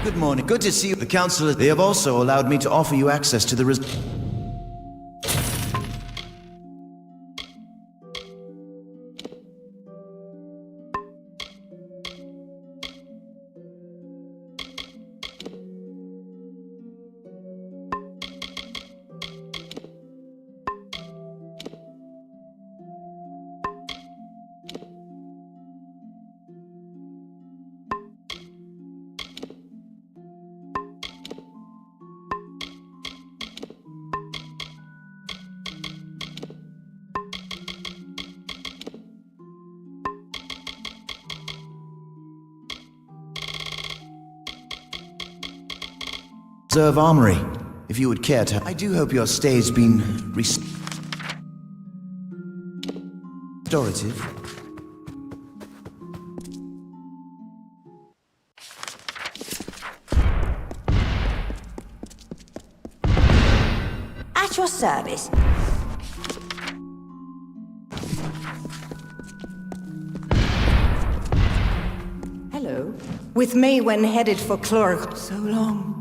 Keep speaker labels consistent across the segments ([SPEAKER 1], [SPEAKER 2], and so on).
[SPEAKER 1] Good morning. Good to see you. The council, they have also allowed me to offer you access to the Reserve Armory, if you would care to. I do hope your stay's been restorative.
[SPEAKER 2] At your service. Hello. With me when headed for Clorg. So long.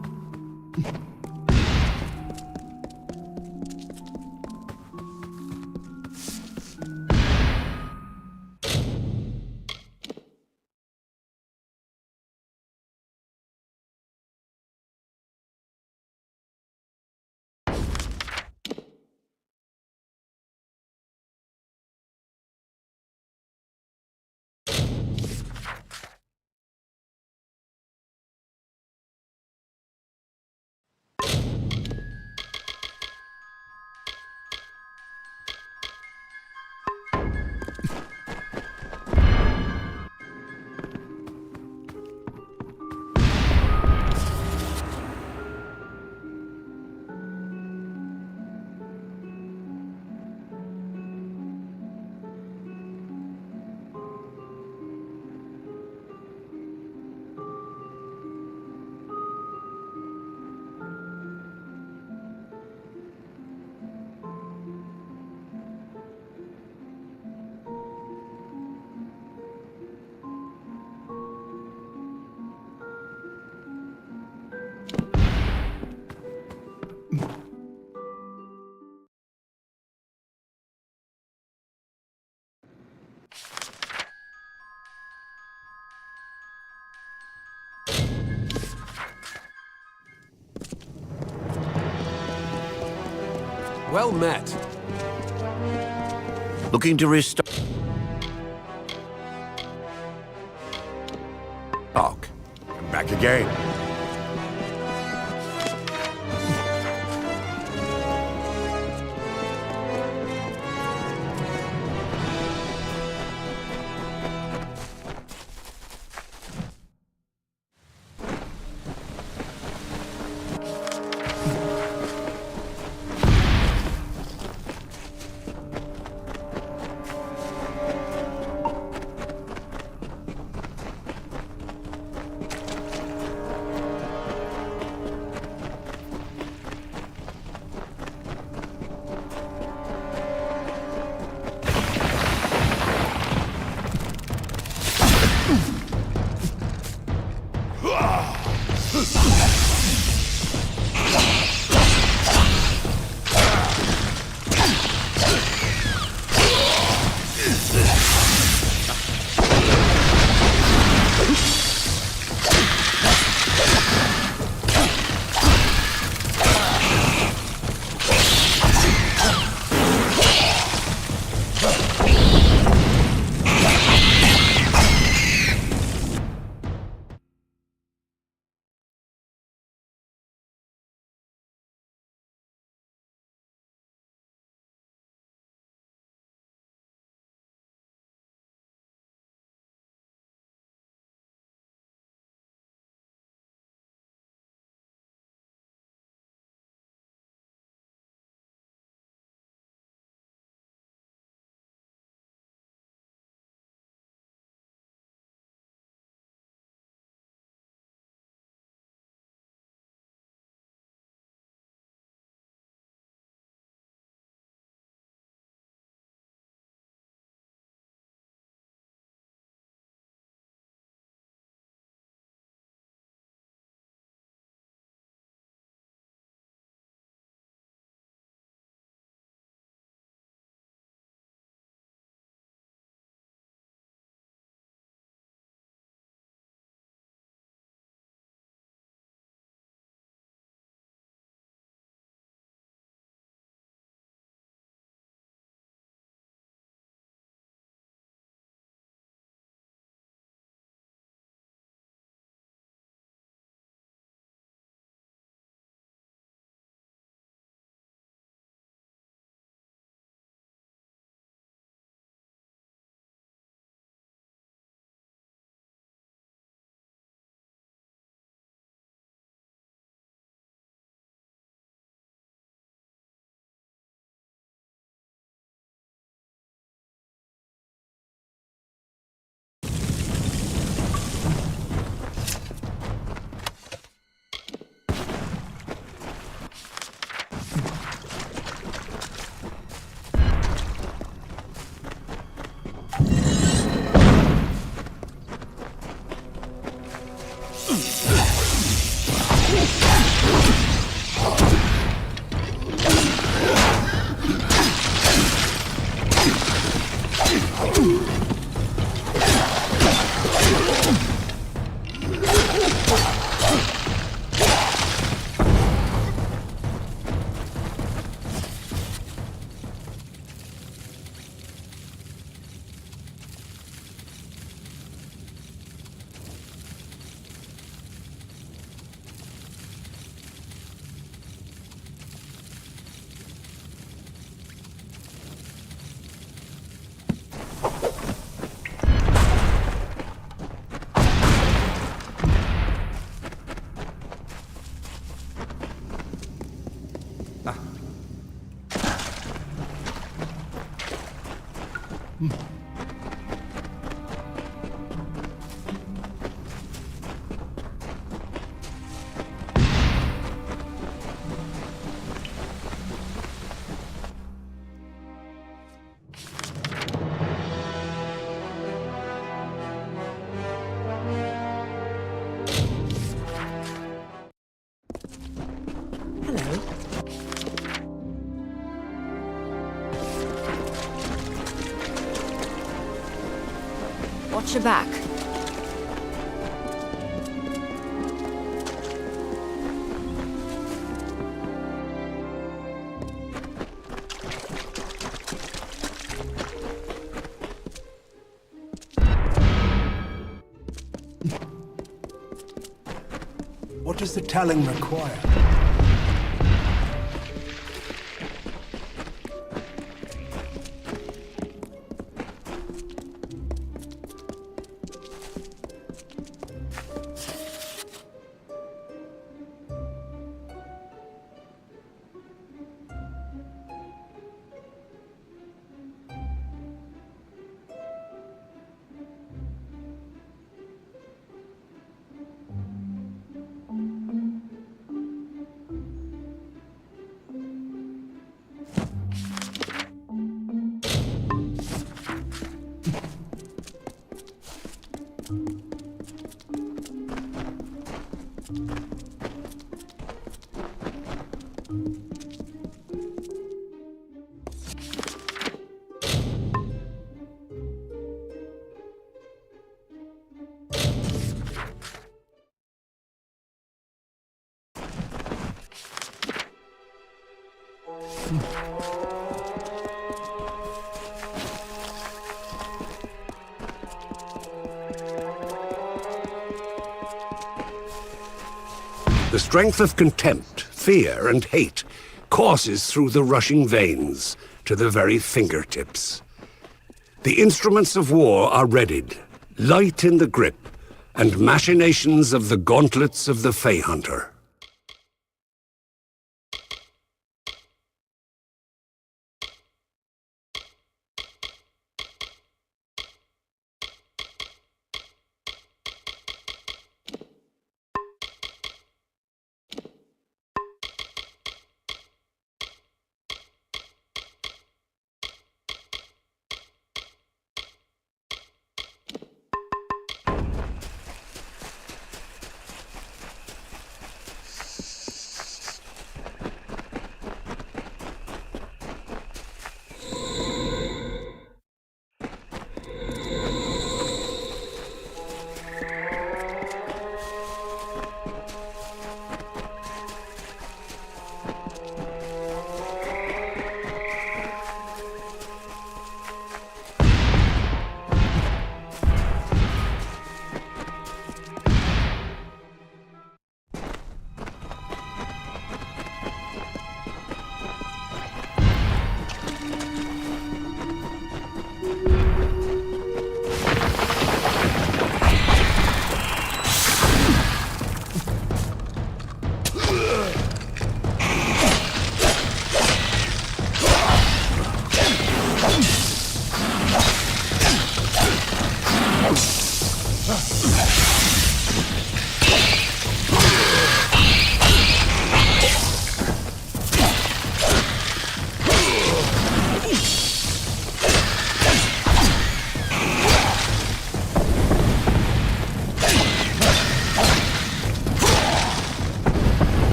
[SPEAKER 3] Well met.
[SPEAKER 1] Looking to restore.
[SPEAKER 3] Talk. I'm back again.
[SPEAKER 4] Watch your back.
[SPEAKER 5] What does the telling require?
[SPEAKER 3] The strength of contempt, fear, and hate courses through the rushing veins to the very fingertips. The instruments of war are readied, light in the grip, and machinations of the gauntlets of the Fey Hunter.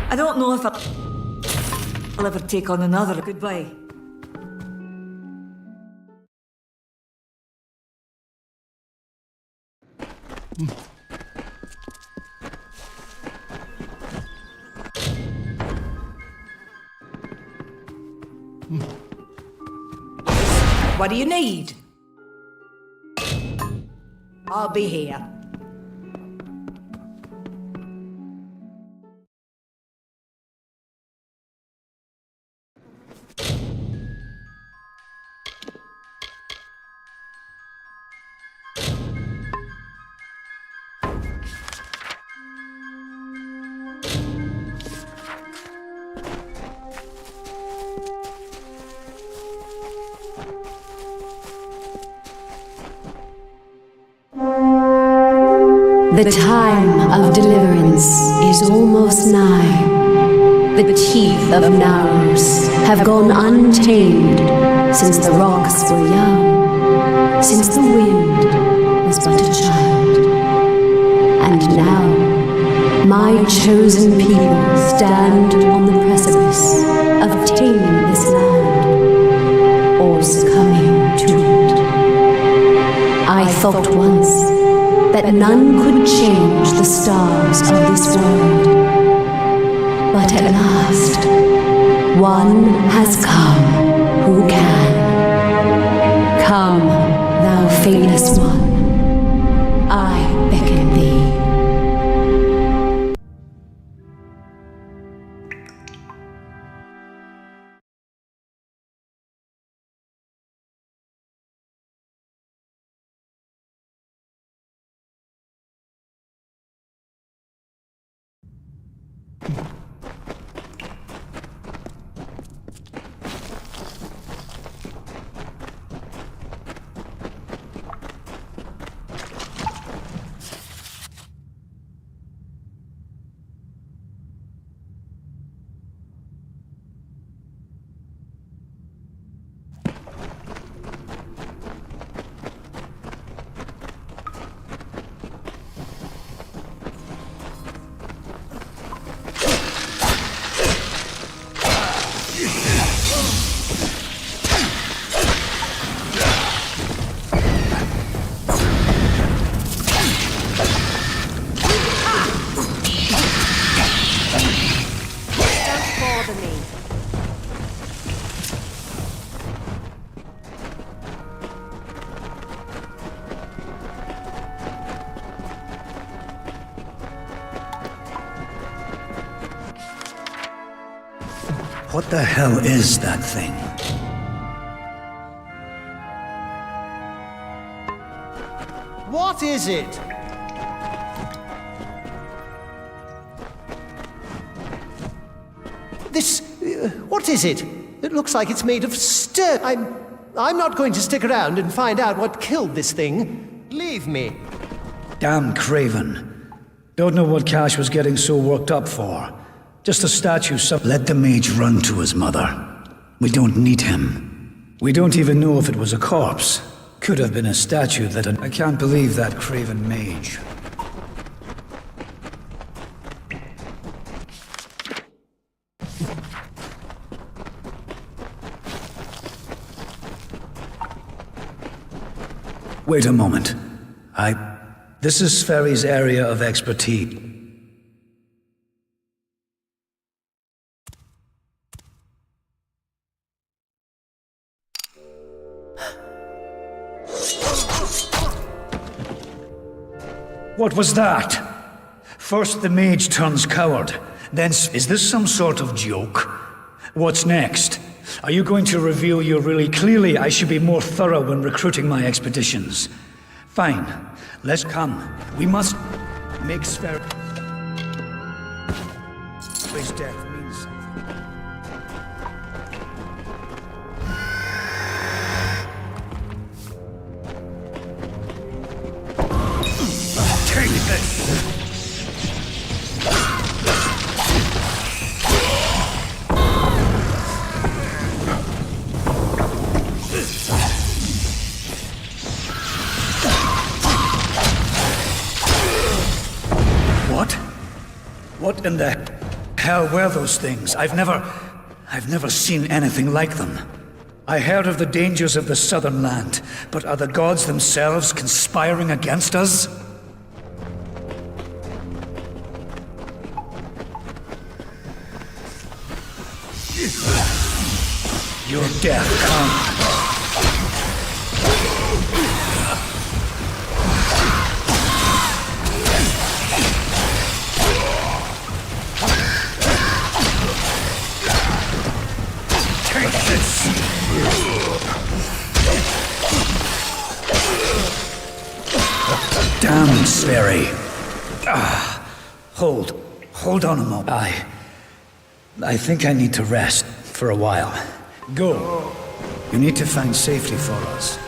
[SPEAKER 4] I don't know if I'll ever take on another. Goodbye.
[SPEAKER 2] What do you need? I'll be here.
[SPEAKER 6] The time of deliverance is almost nigh. The teeth of Naurus have gone untamed since the rocks were young, since the wind was but a child. And now, my chosen people stand on the precipice of taming this land, or succumbing to it. I thought once that none could change the stars of this world. But at last, one has come who can. Come, thou famous one, I beckon thee.
[SPEAKER 7] What the hell is that thing?
[SPEAKER 8] What is it? This... what is it? It looks like it's made of stone. I'm not going to stick around and find out what killed this thing. Leave me.
[SPEAKER 7] Damn Craven. Don't know what Cash was getting so worked up for. Just a statue, Let the mage run to his mother. We don't need him. We don't even know if it was a corpse. Could have been a statue that I can't believe that Craven mage. Wait a moment. This is Sferry's area of expertise. What was that? First the mage turns coward, then is this some sort of joke? What's next? Are you going to reveal you're really clearly I should be more thorough when recruiting my expeditions? Fine, let's come. We must make Sferry's death mean something. Take this! What in the hell were those things? I've never seen anything like them. I heard of the dangers of the southern land, but are the gods themselves conspiring against us? Your death comes. Damn, Sverry. Hold on a moment. I think I need to rest for a while. Go. You need to find safety for us.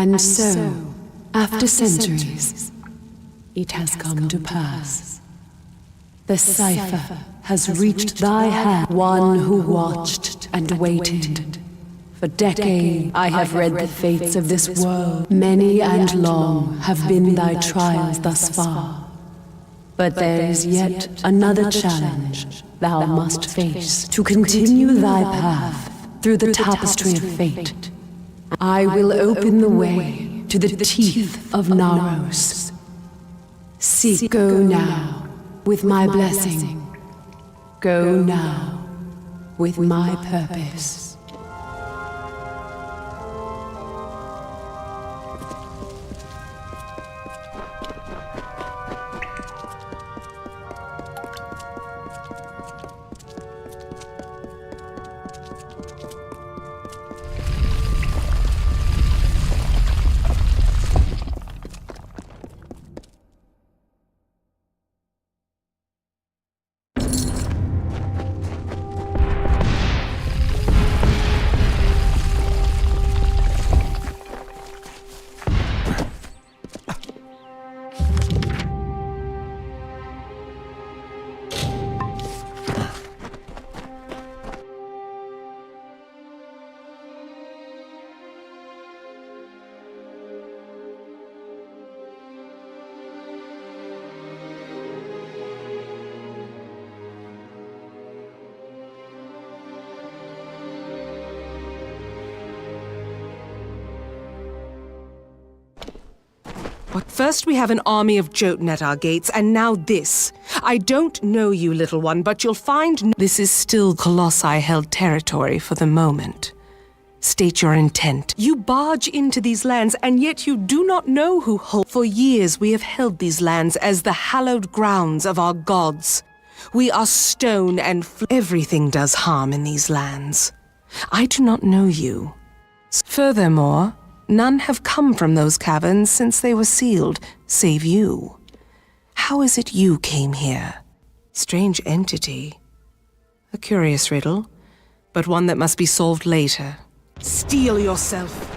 [SPEAKER 6] And so, after centuries, it has come to pass. The cipher has reached thy hand, one who watched and waited. For decades I have read the fates of this world. Many and long have been thy trials thus far. But there is yet another challenge thou must face to continue thy path through the tapestry of fate. I will open the way to the teeth of Naros. Seek, go now with my blessing. Go now with my purpose.
[SPEAKER 9] First we have an army of Jotun at our gates, and now this. I don't know you, little one, but you'll find this is still Colossi-held territory for the moment. State your intent. You barge into these lands, and yet you do not know who holds. For years we have held these lands as the hallowed grounds of our gods. We are stone and everything does harm in these lands. I do not know you. Furthermore, none have come from those caverns since they were sealed, save you. How is it you came here? Strange entity. A curious riddle, but one that must be solved later. Steel yourself.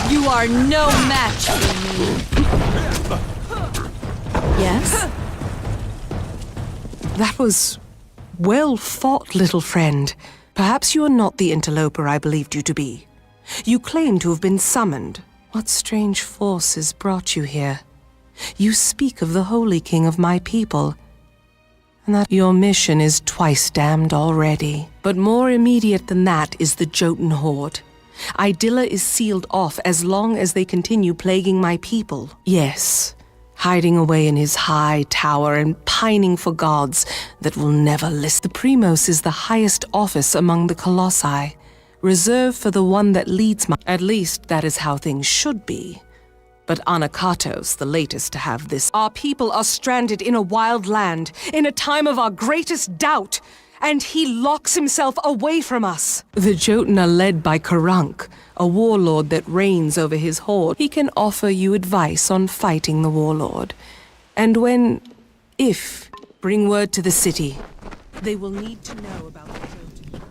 [SPEAKER 10] You are no match for me. Yes?
[SPEAKER 9] That was well fought, little friend. Perhaps you are not the interloper I believed you to be. You claim to have been summoned. What strange forces brought you here? You speak of the Holy King of my people, and that your mission is twice damned already. But more immediate than that is the Jotun horde. Idilla is sealed off as long as they continue plaguing my people. Yes, hiding away in his high tower and pining for gods that will never listen. The Primos is the highest office among the Colossi, reserved for the one that leads my... At least that is how things should be. But Anakatos, the latest to have this. Our people are stranded in a wild land, in a time of our greatest doubt, and he locks himself away from us. The Jotun are led by Karunk, a warlord that reigns over his horde. He can offer you advice on fighting the warlord. And when, if, bring word to the city, they will need to know about the Jotun.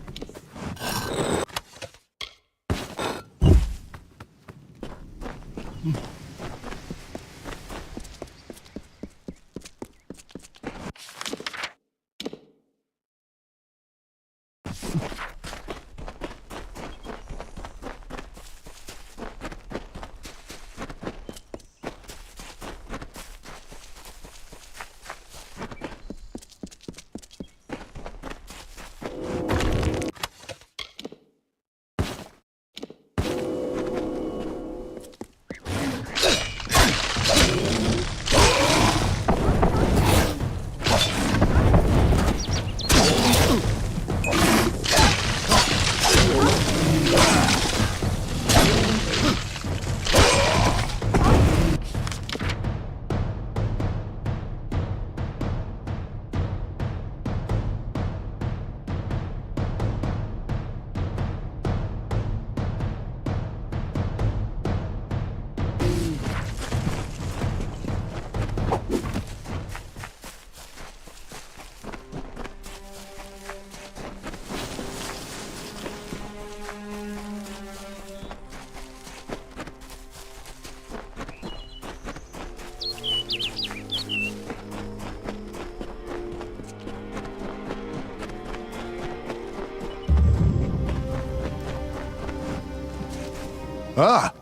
[SPEAKER 11] Ah!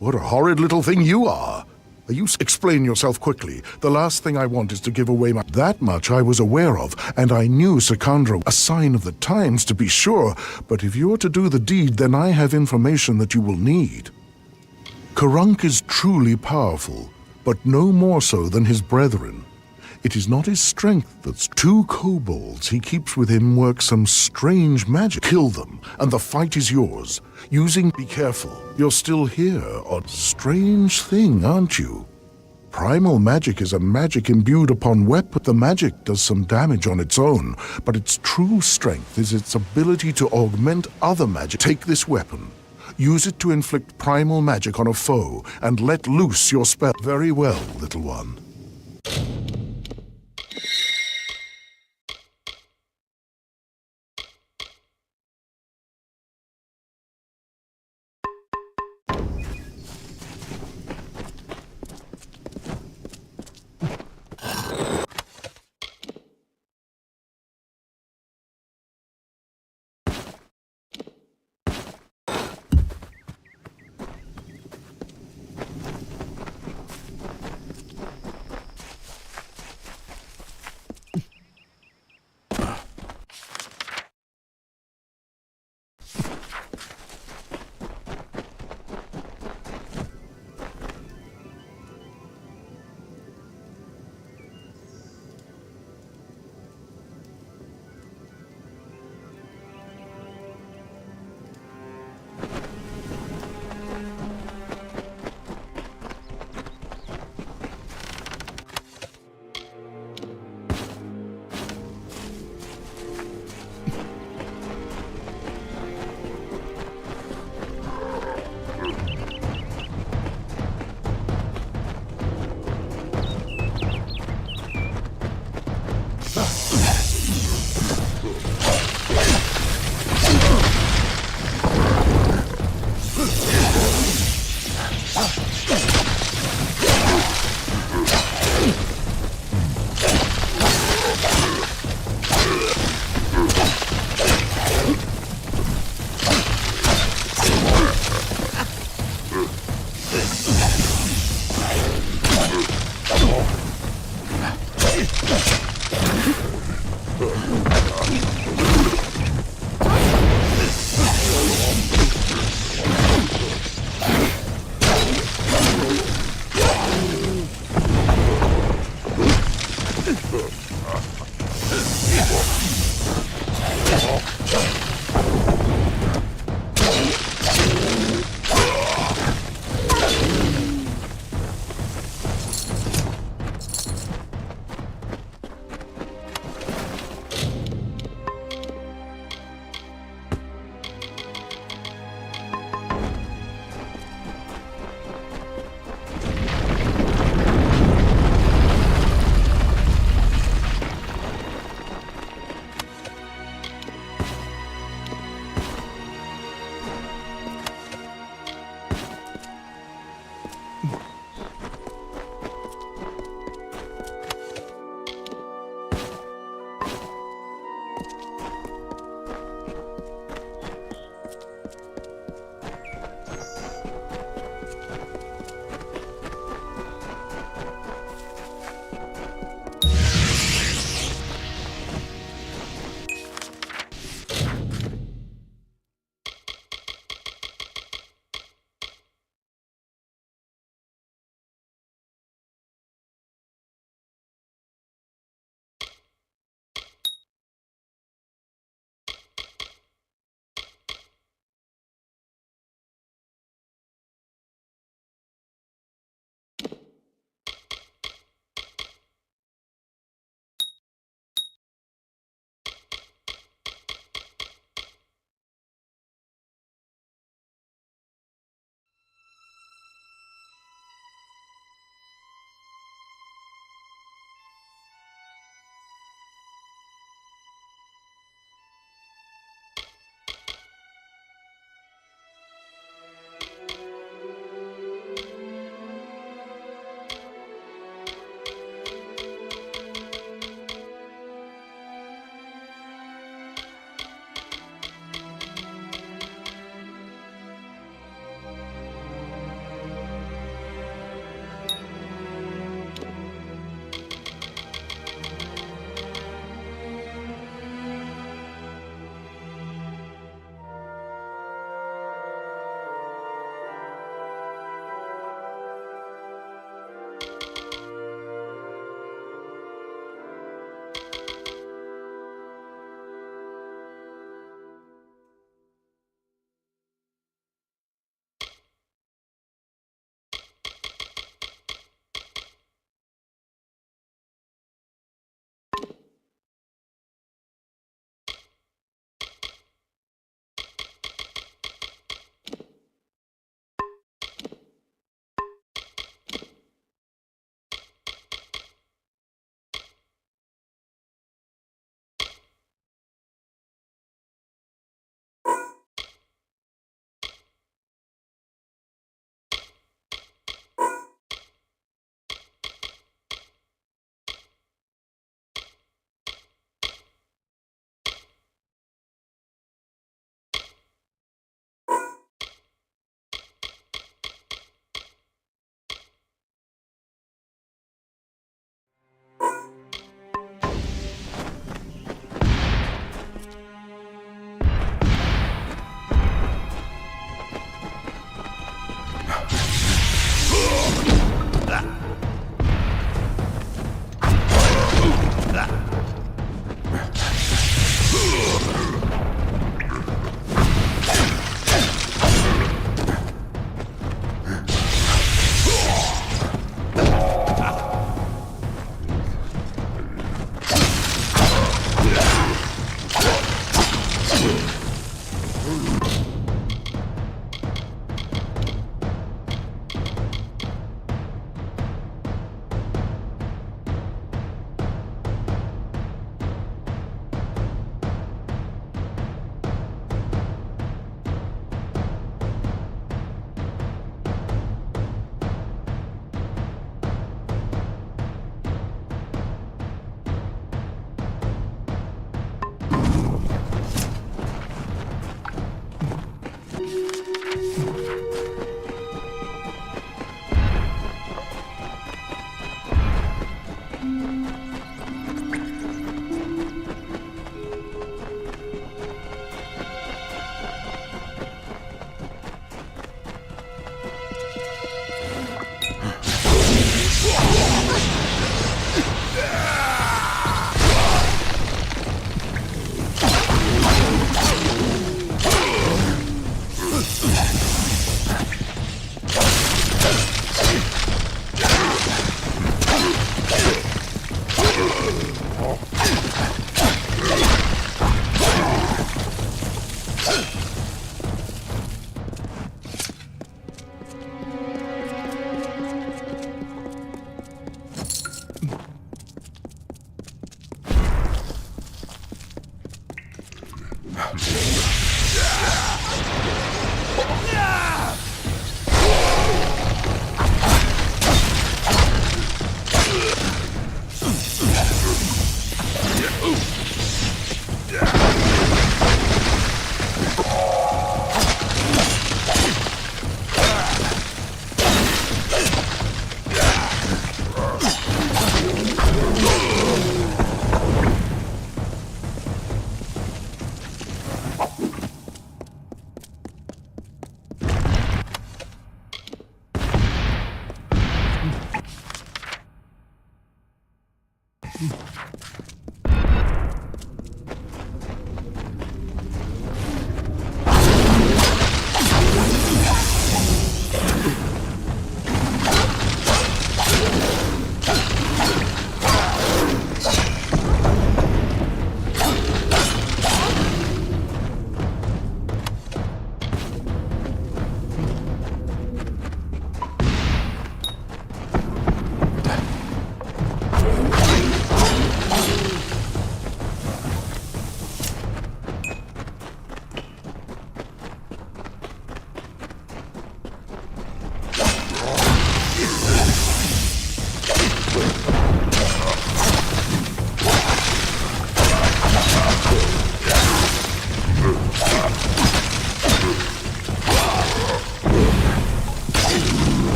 [SPEAKER 11] What a horrid little thing you are! Explain yourself quickly. The last thing I want is to give away my... That much I was aware of, and I knew Secandra, a sign of the times to be sure, but if you're to do the deed, then I have information that you will need. Karunk is truly powerful, but no more so than his brethren. It is not his strength that's... 2 kobolds he keeps with him work some strange magic. Kill them, and the fight is yours. Be careful. You're still here. A strange thing, aren't you? Primal magic is a magic imbued upon weapon. The magic does some damage on its own, but its true strength is its ability to augment other magic. Take this weapon. Use it to inflict primal magic on a foe, and let loose your spell. Very well, little one.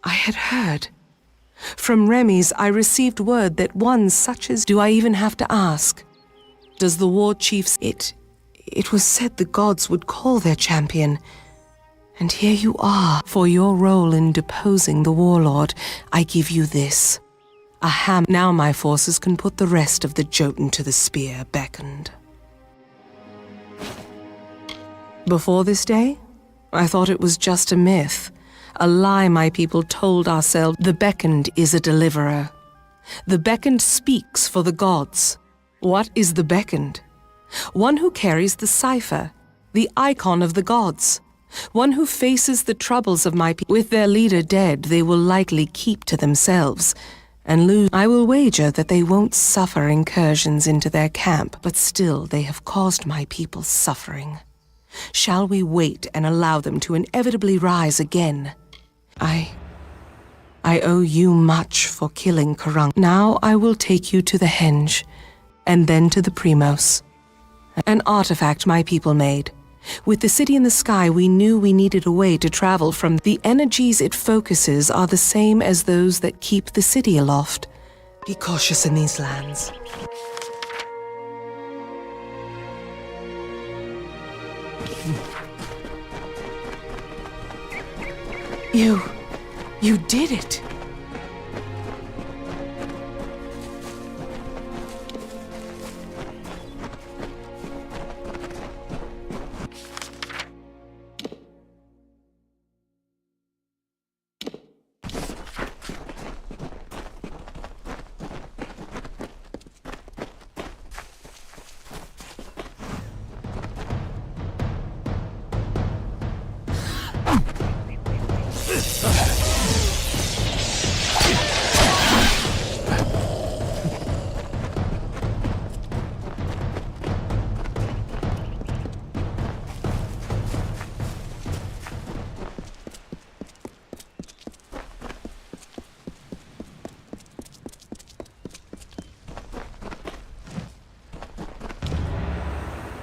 [SPEAKER 9] I had heard. From Remy's, I received word that one such as... Do I even have to ask? Does the war chiefs... It was said the gods would call their champion. And here you are. For your role in deposing the warlord, I give you this. A ham. Now my forces can put the rest of the Jotun to the spear beckoned. Before this day, I thought it was just a myth. A lie my people told ourselves. The beckoned is a deliverer. The beckoned speaks for the gods. What is the beckoned? One who carries the cipher, the icon of the gods. One who faces the troubles of my people. With their leader dead, they will likely keep to themselves and lose. I will wager that they won't suffer incursions into their camp, but still they have caused my people suffering. Shall we wait and allow them to inevitably rise again? I owe you much for killing Karung. Now I will take you to the Henge, and then to the Primos. An artifact my people made. With the city in the sky, we knew we needed a way to travel from. The energies it focuses are the same as those that keep the city aloft. Be cautious in these lands. You did it.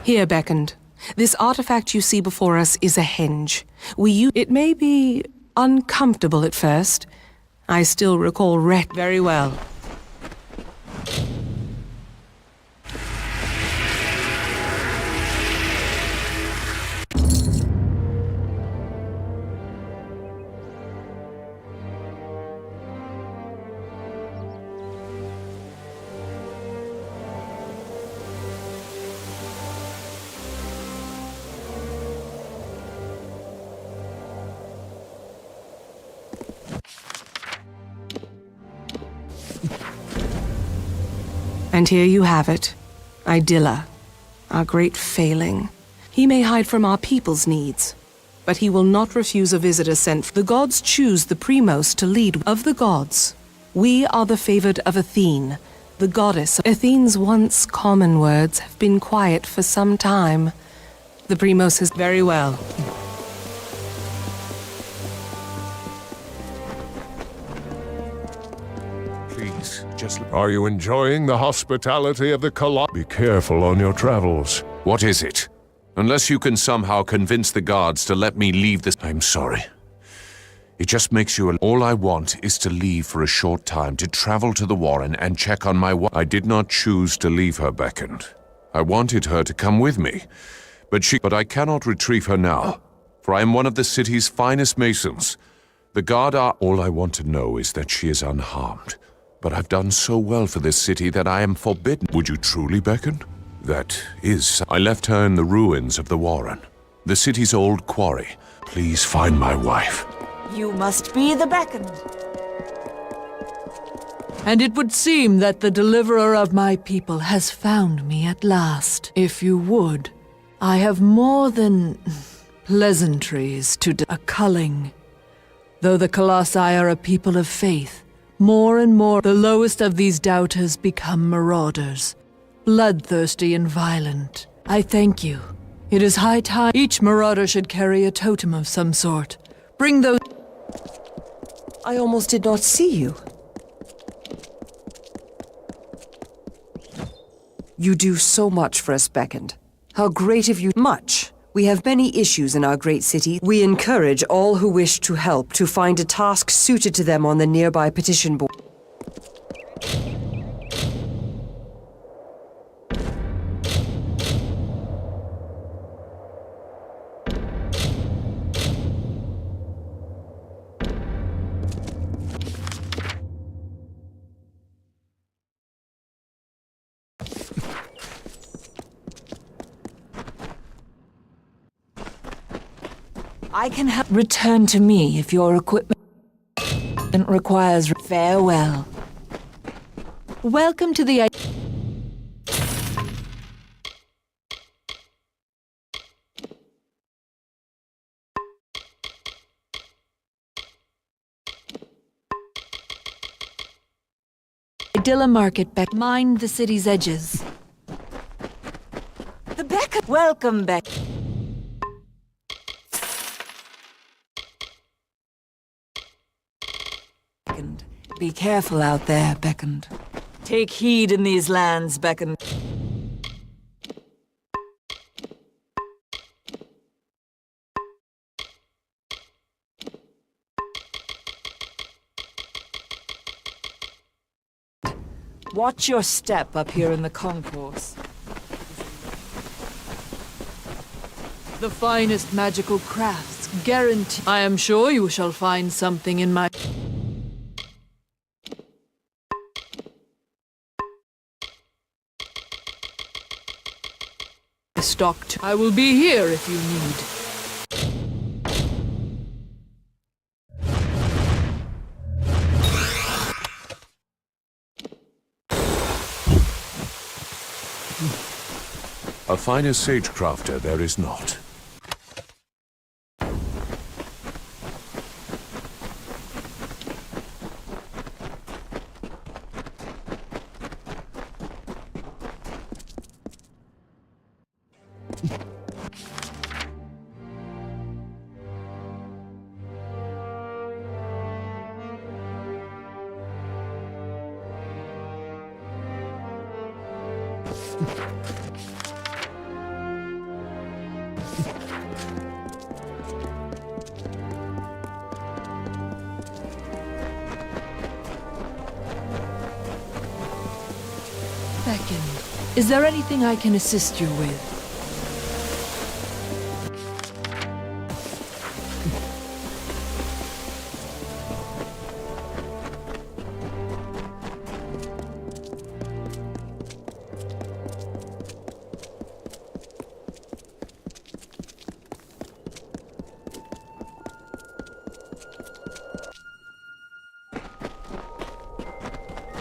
[SPEAKER 9] Here, Beckoned. This artifact you see before us is a henge. It may be uncomfortable at first. I still recall very well. And here you have it. Idilla, our great failing. He may hide from our people's needs, but he will not refuse a visitor sent. The gods choose the Primos to lead. Of the gods, we are the favored of Athene, the goddess. Athene's once common words have been quiet for some time. The Primos has very well.
[SPEAKER 12] Are you enjoying the hospitality of the Colossus? Be careful on your travels.
[SPEAKER 13] What is it? Unless you can somehow convince the guards to let me leave this... I'm sorry. It just makes you... All I want is to leave for a short time to travel to the Warren and check on my wife. I did not choose to leave her, Beckoned. I wanted her to come with me. But I cannot retrieve her now, for I am one of the city's finest masons. The guard are... All I want to know is that she is unharmed. But I've done so well for this city that I am forbidden. Would you truly, Beckoned? That is... I left her in the ruins of the Warren, the city's old quarry. Please find my wife.
[SPEAKER 4] You must be the Beckoned.
[SPEAKER 10] And it would seem that the deliverer of my people has found me at last. If you would, I have more than pleasantries to a culling. Though the Colossi are a people of faith, more and more the lowest of these doubters become marauders, bloodthirsty and violent. I thank you. It is high time each marauder should carry a totem of some sort. Bring those...
[SPEAKER 9] I almost did not see you.
[SPEAKER 14] You do so much for us, Beckoned. How great of you. Much. We have many issues in our great city. We encourage all who wish to help to find a task suited to them on the nearby petition board.
[SPEAKER 4] I can help. Return to me if your equipment requires farewell. Welcome to the...
[SPEAKER 10] Dilla Market Beck. Mind the city's edges.
[SPEAKER 4] The Beckon. Welcome, Beck. Be careful out there, Beckoned. Take heed in these lands, Beckoned. Watch your step up here in the concourse.
[SPEAKER 10] The finest magical crafts, guarantee. I am sure you shall find something in my... stocked. I will be here if you need.
[SPEAKER 13] A finer sage-crafter there is not.
[SPEAKER 10] Beckoned. Is there anything I can assist you with?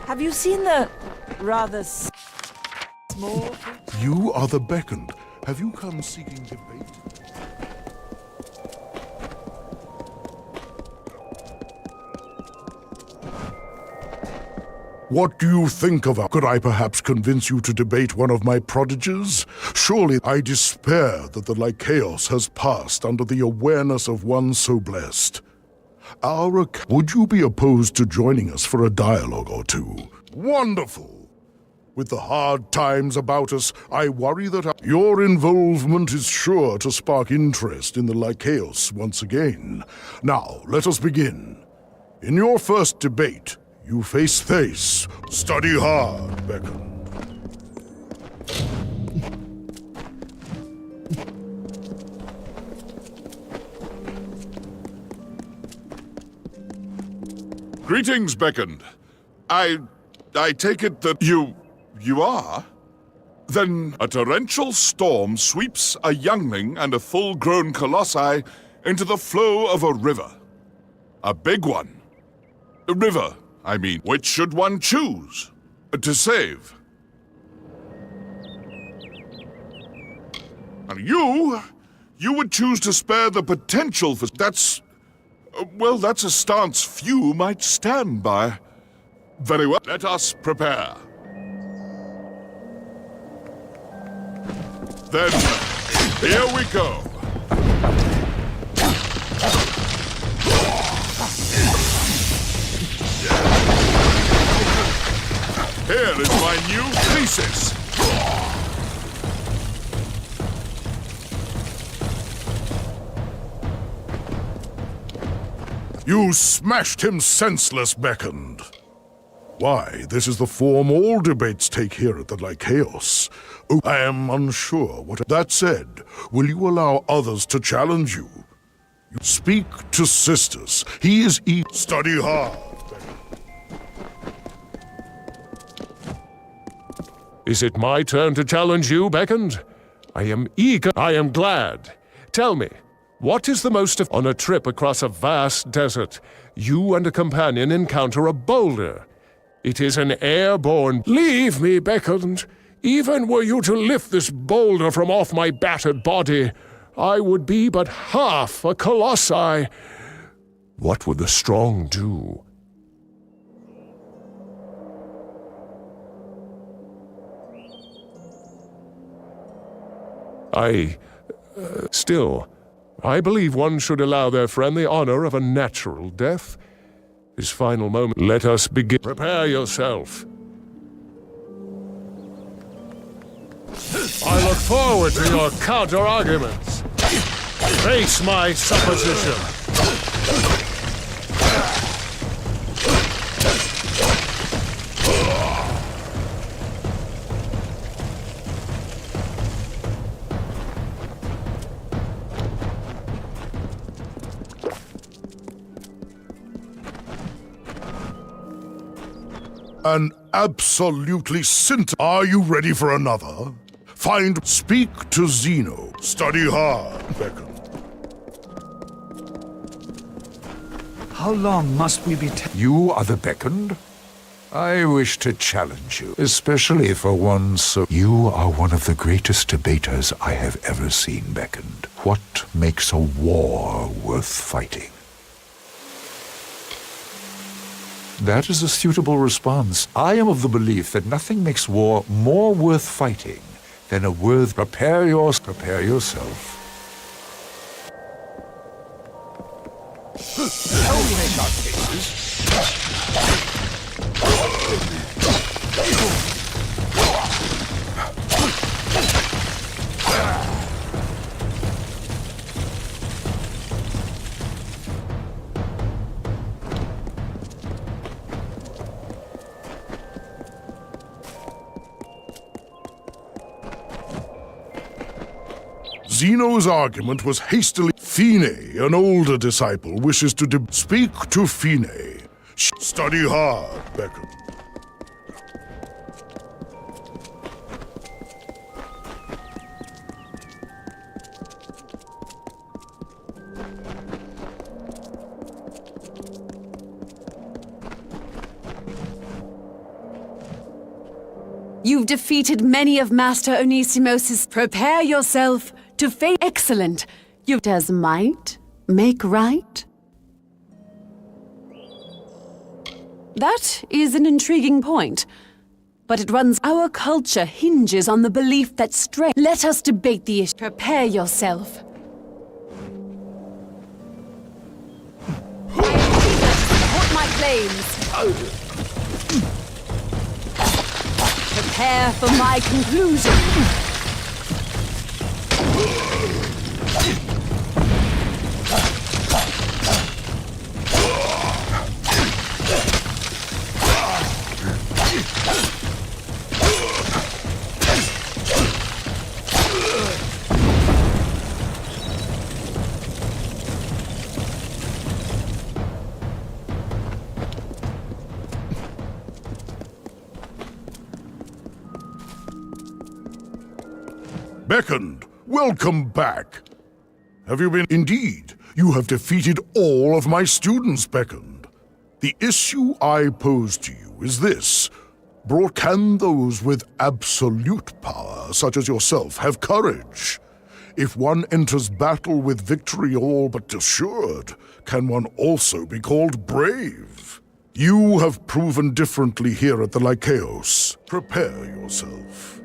[SPEAKER 4] Have you seen the rather small...
[SPEAKER 11] You are the Beckoned. Have you come seeking debate? What do you think of us? Could I perhaps convince you to debate one of my prodigies? Surely I despair that the Lycaeus has passed under the awareness of one so blessed. Would you be opposed to joining us for a dialogue or two? Wonderful! With the hard times about us, I worry that your involvement is sure to spark interest in the Lycaeus once again. Now, let us begin. In your first debate, you face Thace. Study hard, Beckoned.
[SPEAKER 15] Greetings, Beckoned. I take it that you are? Then a torrential storm sweeps a youngling and a full-grown colossi into the flow of a river. A big one. A river, I mean. Which should one choose to save? And you would choose to spare the potential for... Well, that's a stance few might stand by. Very well. Let us prepare. Then, here we go. Here is my new thesis.
[SPEAKER 11] You smashed him senseless, Beckoned. Why, this is the form all debates take here at the Lycaeus. Oh, I am unsure what... That said, will you allow others to challenge you? You speak to Sisters. He is Study hard,
[SPEAKER 12] Is it my turn to challenge you, Beckoned? I am eager. I am glad. Tell me, what is the most of... On a trip across a vast desert, you and a companion encounter a boulder. It is an airborne... Leave me, Beckoned. Even were you to lift this boulder from off my battered body, I would be but half a colossi. What would the strong do? Still, I believe one should allow their friend the honor of a natural death. His final moment. Let us begin. Prepare yourself. I look forward to your counter-arguments. Face my supposition.
[SPEAKER 11] An absolutely Are you ready for another? Speak to Zeno. Study hard, Beckon.
[SPEAKER 7] How long must we be
[SPEAKER 16] You are the beckoned? I wish to challenge you, especially for one so... You are one of the greatest debaters I have ever seen, Beckoned. What makes a war worth fighting? That is a suitable response. I am of the belief that nothing makes war more worth fighting than a worth... Prepare yourself.
[SPEAKER 11] Zeno's argument was hastily... Phine, an older disciple, wishes to speak to Phine. Study hard, Beckon.
[SPEAKER 17] You've defeated many of Master Onisimos's. Prepare yourself to face. Excellent. Does might make right? That is an intriguing point, but it runs. Our culture hinges on the belief that strength. Let us debate the issue. Prepare yourself. Support my claims. Prepare for my conclusion.
[SPEAKER 11] Beckoned, welcome back. Have you been? Indeed, you have defeated all of my students, Beckoned. The issue I pose to you is this. Can those with absolute power, such as yourself, have courage? If one enters battle with victory all but assured, can one also be called brave? You have proven differently here at the Lycaeus. Prepare yourself.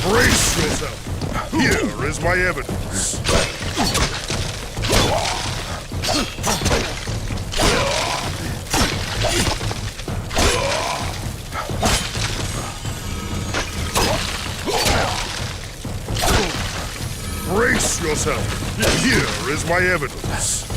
[SPEAKER 11] Brace yourself! Here is my evidence. Brace yourself! Here is my evidence.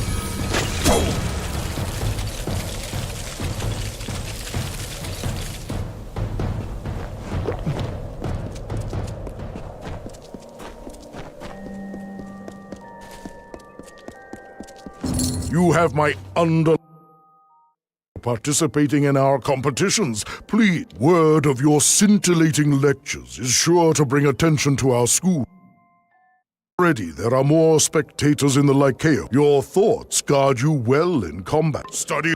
[SPEAKER 11] You have my participating in our competitions. Please, word of your scintillating lectures is sure to bring attention to our school. Already, there are more spectators in the Lycaeus. Your thoughts guard you well in combat. Study.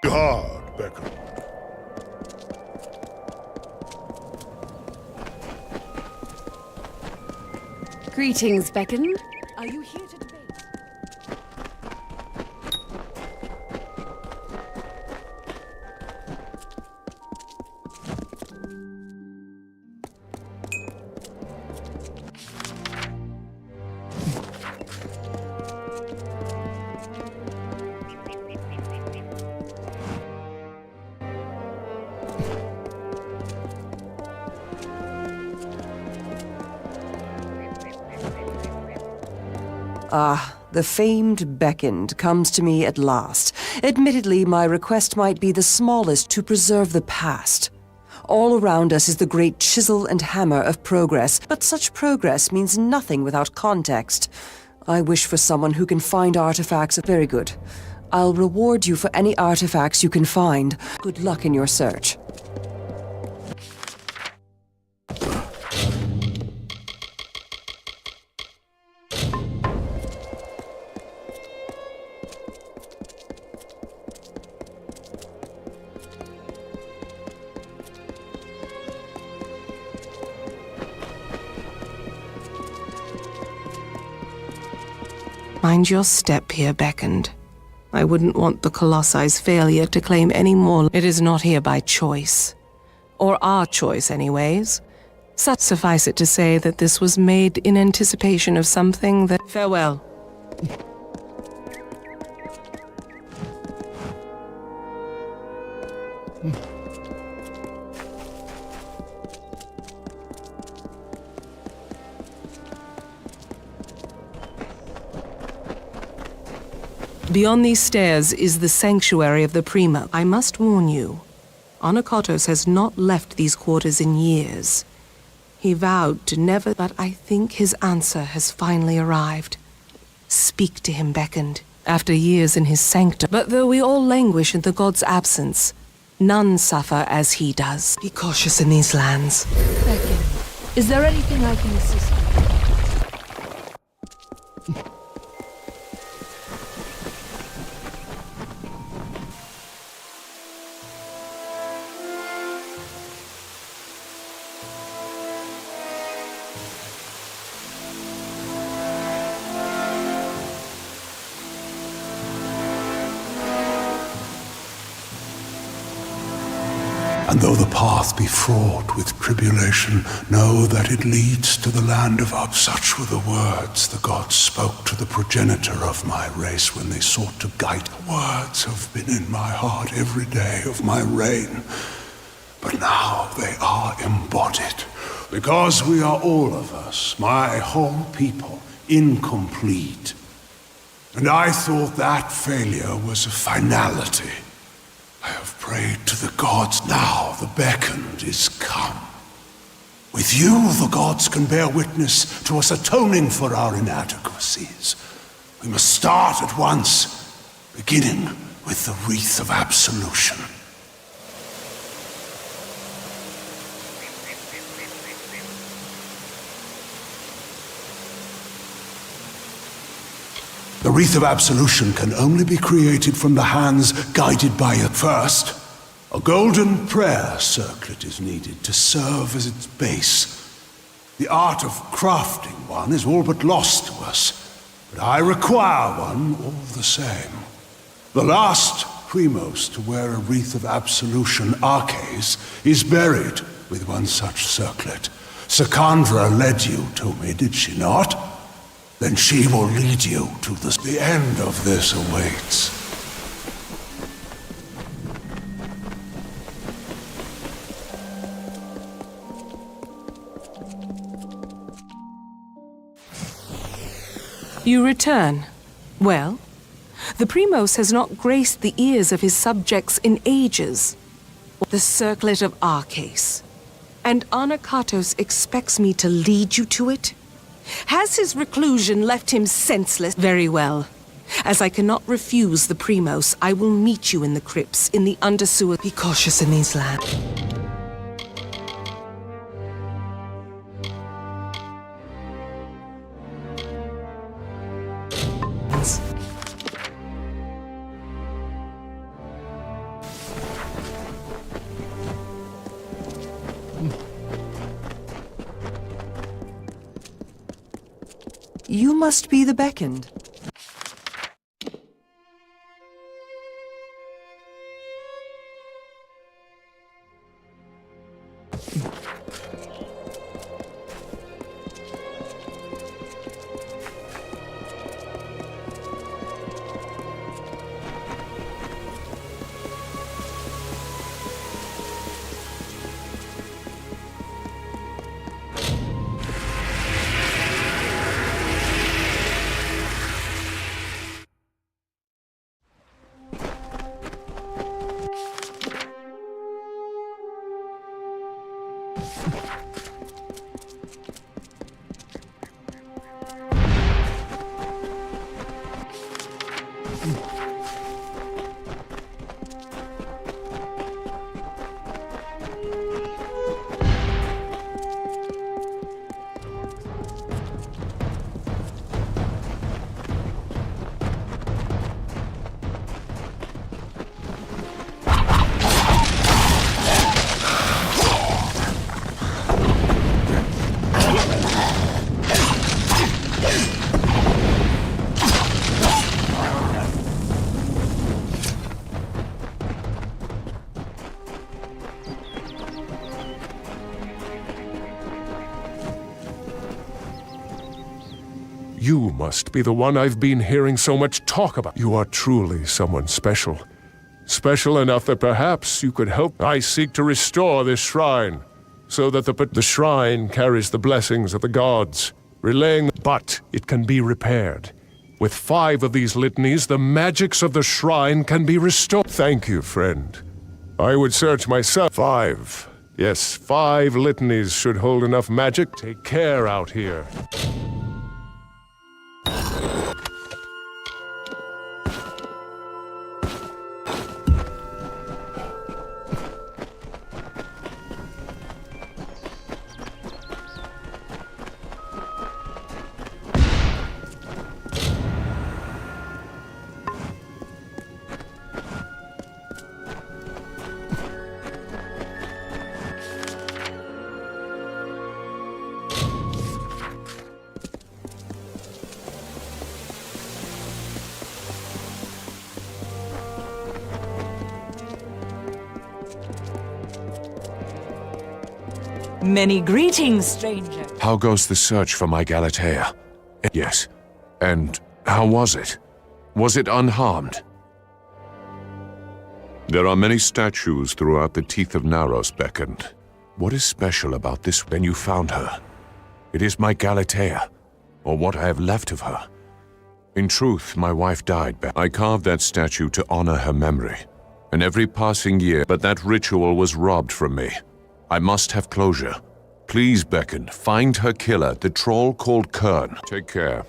[SPEAKER 11] Hard, Beckon.
[SPEAKER 17] Greetings, Beckon. Are you here to debate?
[SPEAKER 14] Ah, the famed beckoned comes to me at last. Admittedly, my request might be the smallest to preserve the past. All around us is the great chisel and hammer of progress, but such progress means nothing without context. I wish for someone who can find artifacts. Very good. I'll reward you for any artifacts you can find. Good luck in your search.
[SPEAKER 9] Mind your step here, Beckoned. I wouldn't want the Colossi's failure to claim any more. It is not here by choice. Or our choice, anyways. Such suffice it to say that this was made in anticipation of something that... Farewell. Beyond these stairs is the sanctuary of the Primo. I must warn you, Onakatos has not left these quarters in years. He vowed to never, but I think his answer has finally arrived. Speak to him, Beckoned, after years in his sanctum. But though we all languish in the god's absence, none suffer as he does. Be cautious in these lands.
[SPEAKER 10] Beckoned, is there anything I can assist you?
[SPEAKER 5] And though the path be fraught with tribulation, know that it leads to the land of Up. Such were the words the gods spoke to the progenitor of my race when they sought to guide. Words have been in my heart every day of my reign, but now they are embodied. Because we are all of us, my whole people, incomplete. And I thought that failure was a finality. I have prayed to the gods. Now the beckoned is come. With you, the gods can bear witness to us atoning for our inadequacies. We must start at once, beginning with the wreath of absolution. The wreath of absolution can only be created from the hands guided by it. First, a golden prayer circlet is needed to serve as its base. The art of crafting one is all but lost to us, but I require one all the same. The last Primos to wear a wreath of absolution, Arches, is buried with one such circlet. Sakandra led you to me, did she not? Then she will lead you to the end of this awaits.
[SPEAKER 9] You return. Well, the Primos has not graced the ears of his subjects in ages. The circlet of Arches. And Onakatos expects me to lead you to it? Has his reclusion left him senseless? Very well. As I cannot refuse the Primos, I will meet you in the crypts, in the undersewer. Be cautious in these lands.
[SPEAKER 14] You must be the beckoned.
[SPEAKER 12] You must be the one I've been hearing so much talk about. You are truly someone special. Special enough that perhaps you could help. I seek to restore this shrine, so that the shrine carries the blessings of the gods, relaying. But it can be repaired. With 5 of these litanies, the magics of the shrine can be restored. Thank you, friend. I would search myself. 5. Yes, 5 litanies should hold enough magic. Take care out here.
[SPEAKER 4] Many greetings, stranger.
[SPEAKER 13] How goes the search for my Galatea? Yes. And how was it? Was it unharmed? There are many statues throughout the Teeth of Naros beckoned. What is special about this when you found her? It is my Galatea, or what I have left of her. In truth, my wife died back. I carved that statue to honor her memory, and every passing year, but that ritual was robbed from me. I must have closure. Please, Beckon, find her killer, the troll called Kern. Take care.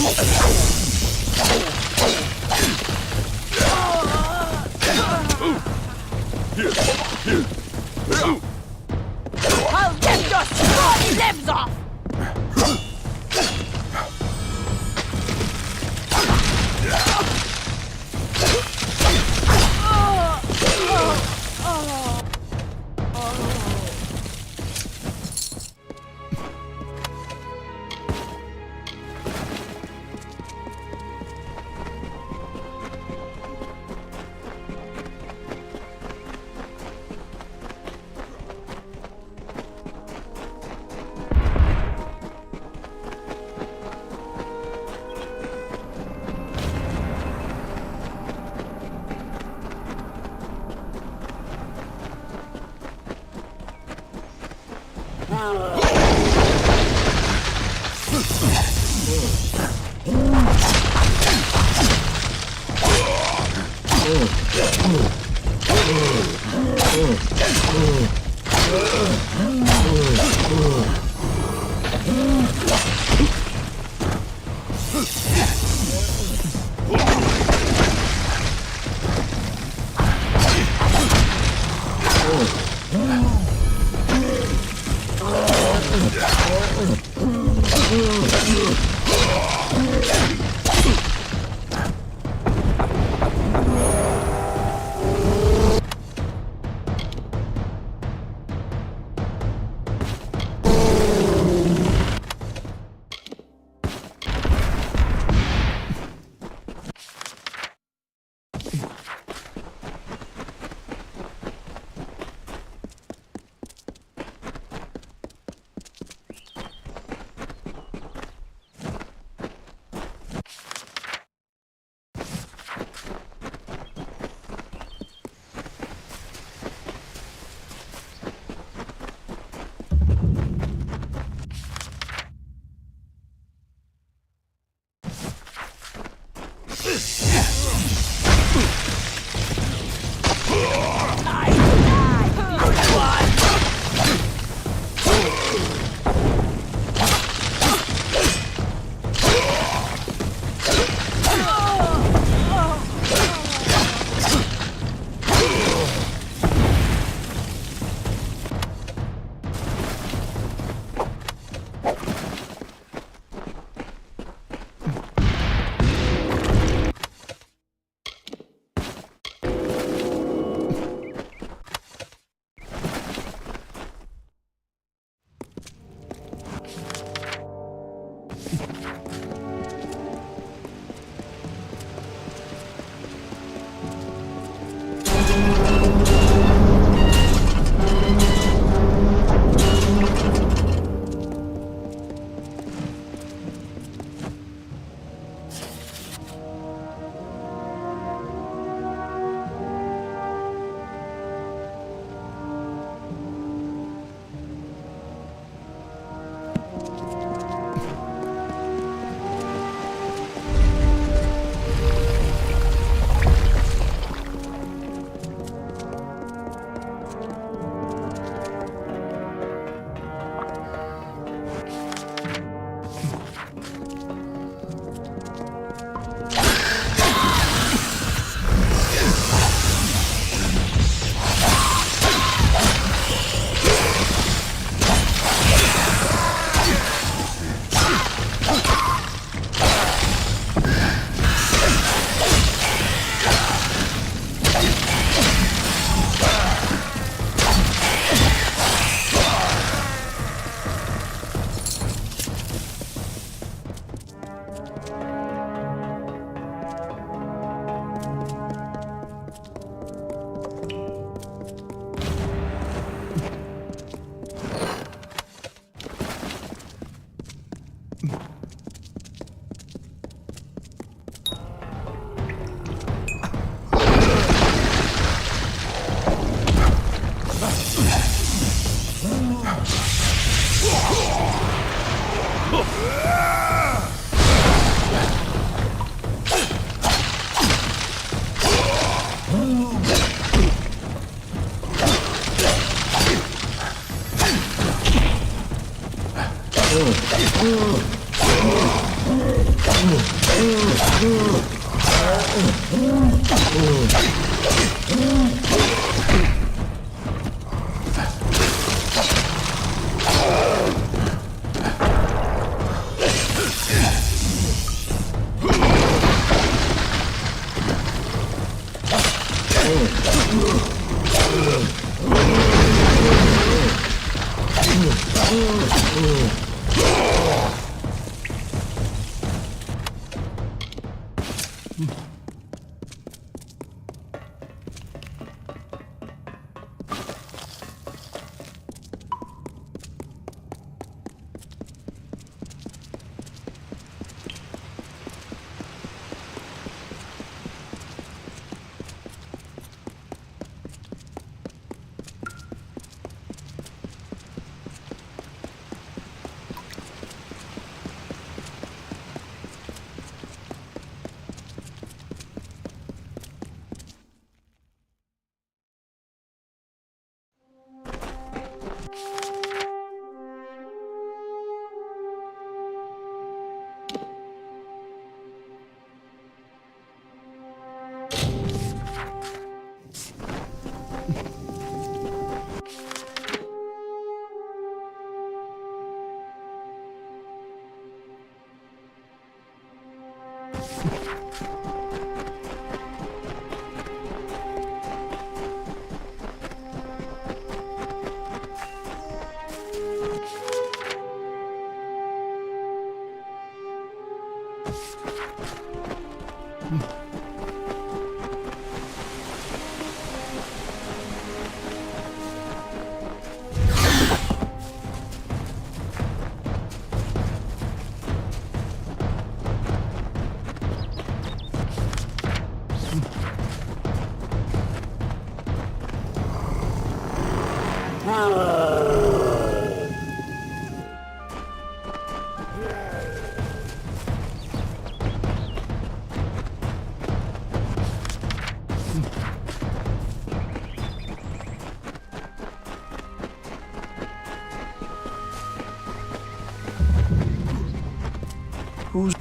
[SPEAKER 18] I'll rip your squirty limbs off!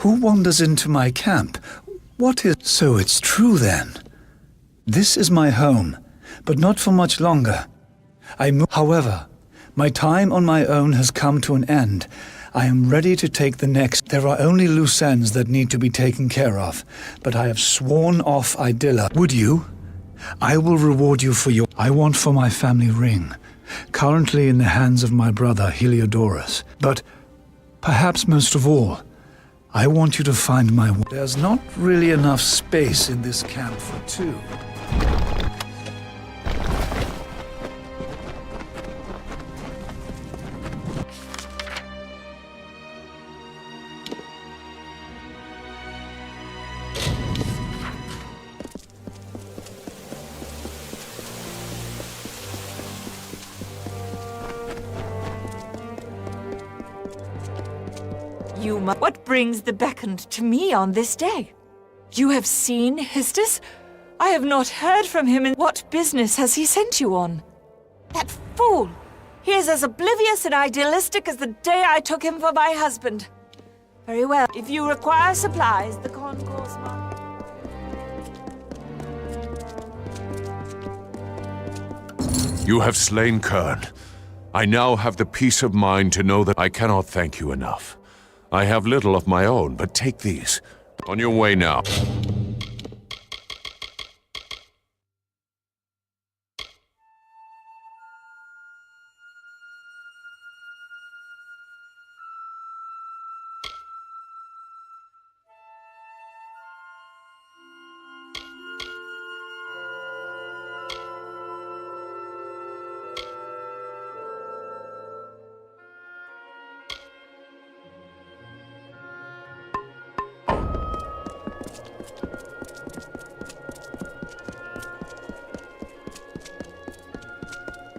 [SPEAKER 7] Who wanders into my camp? What is... So it's true then. This is my home, but not for much longer. However, my time on my own has come to an end. I am ready to take the next. There are only loose ends that need to be taken care of, but I have sworn off Idylla. Would you? I will reward you for your... I want for my family ring, currently in the hands of my brother Heliodorus. But perhaps most of all, I want you to find my... There's not really enough space in this camp for two.
[SPEAKER 4] What brings the beckoned to me on this day? You have seen Histus? I have not heard from him, and what business has he sent you on? That fool! He is as oblivious and idealistic as the day I took him for my husband. Very well. If you require supplies, the concourse market...
[SPEAKER 13] You have slain Kern. I now have the peace of mind to know that I cannot thank you enough. I have little of my own, but take these. On your way now.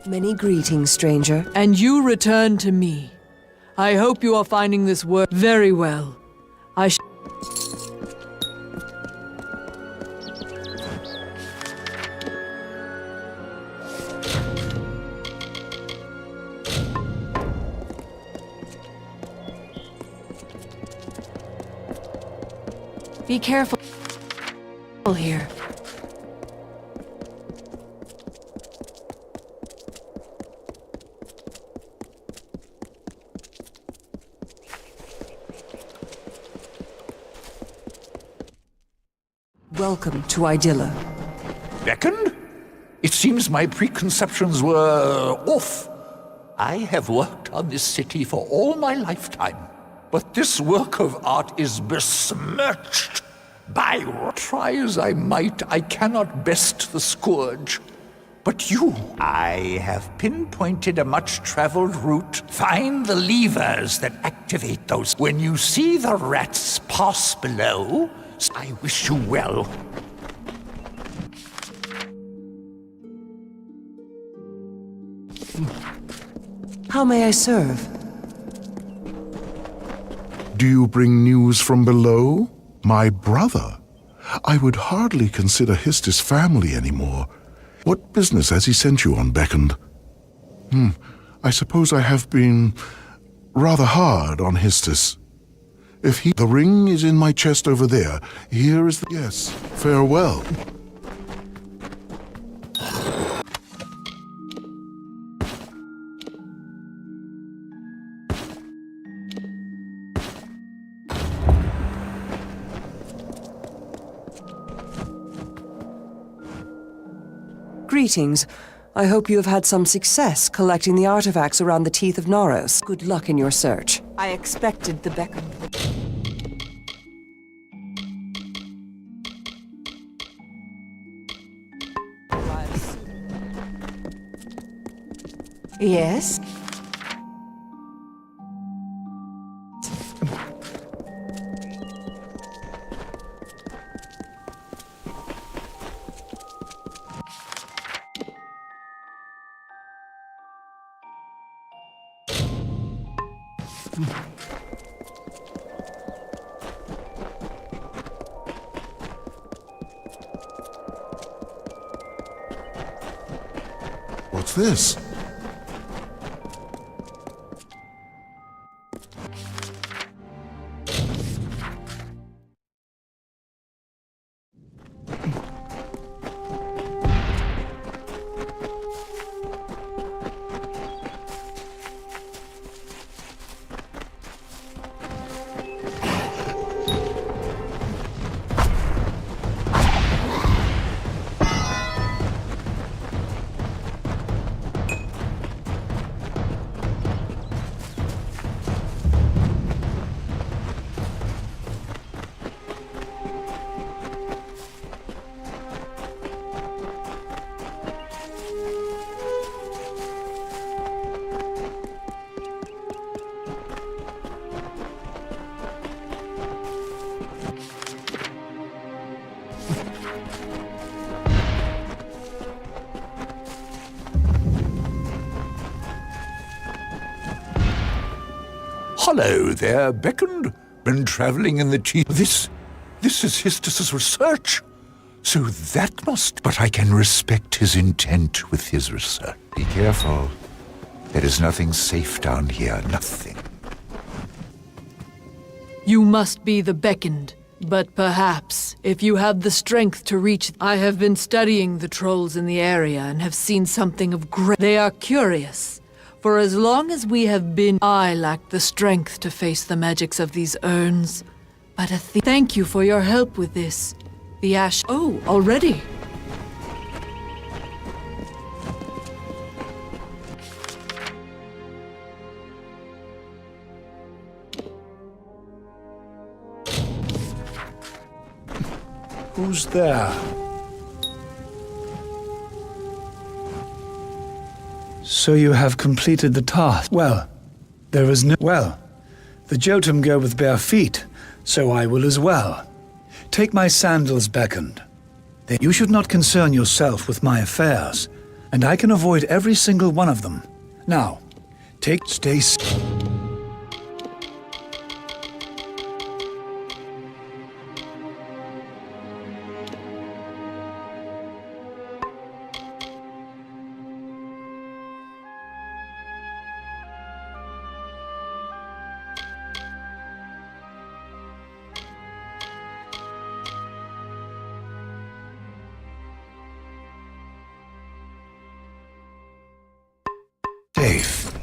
[SPEAKER 14] Many greetings, stranger.
[SPEAKER 10] And you return to me. I hope you are finding this work very well. Be careful here.
[SPEAKER 14] Welcome to Idylla.
[SPEAKER 16] Beckoned? It seems my preconceptions were off. I have worked on this city for all my lifetime, but this work of art is besmirched by... Try as I might, I cannot best the scourge. But you, I have pinpointed a much-traveled route. Find the levers that activate those. When you see the rats pass below, I wish you well.
[SPEAKER 14] How may I serve?
[SPEAKER 11] Do you bring news from below? My brother? I would hardly consider Histus family anymore. What business has he sent you on, Beckoned? I suppose I have been rather hard on Histus. If he... The ring is in my chest over there. Here is the... Yes, farewell.
[SPEAKER 14] Greetings. I hope you have had some success collecting the artifacts around the Teeth of Naros. Good luck in your search.
[SPEAKER 4] I expected the Beckoned. Yes?
[SPEAKER 11] What's this?
[SPEAKER 16] Hello there, Beckoned. Been traveling in the teeth. This is Histus's research. So that must... But I can respect his intent with his research. Be careful. There is nothing safe down here, nothing.
[SPEAKER 10] You must be the Beckoned, but perhaps, if you have the strength to reach... I have been studying the trolls in the area and have seen something of great... They are curious. For as long as we have been, I lack the strength to face the magics of these urns. But thank you for your help with this. The ash... Oh, already?
[SPEAKER 7] Who's there? So you have completed the task. Well, there is no... Well, the Jotun go with bare feet, so I will as well. Take my sandals, Beckoned. You should not concern yourself with my affairs, and I can avoid every single one of them. Now, stay...
[SPEAKER 16] safe.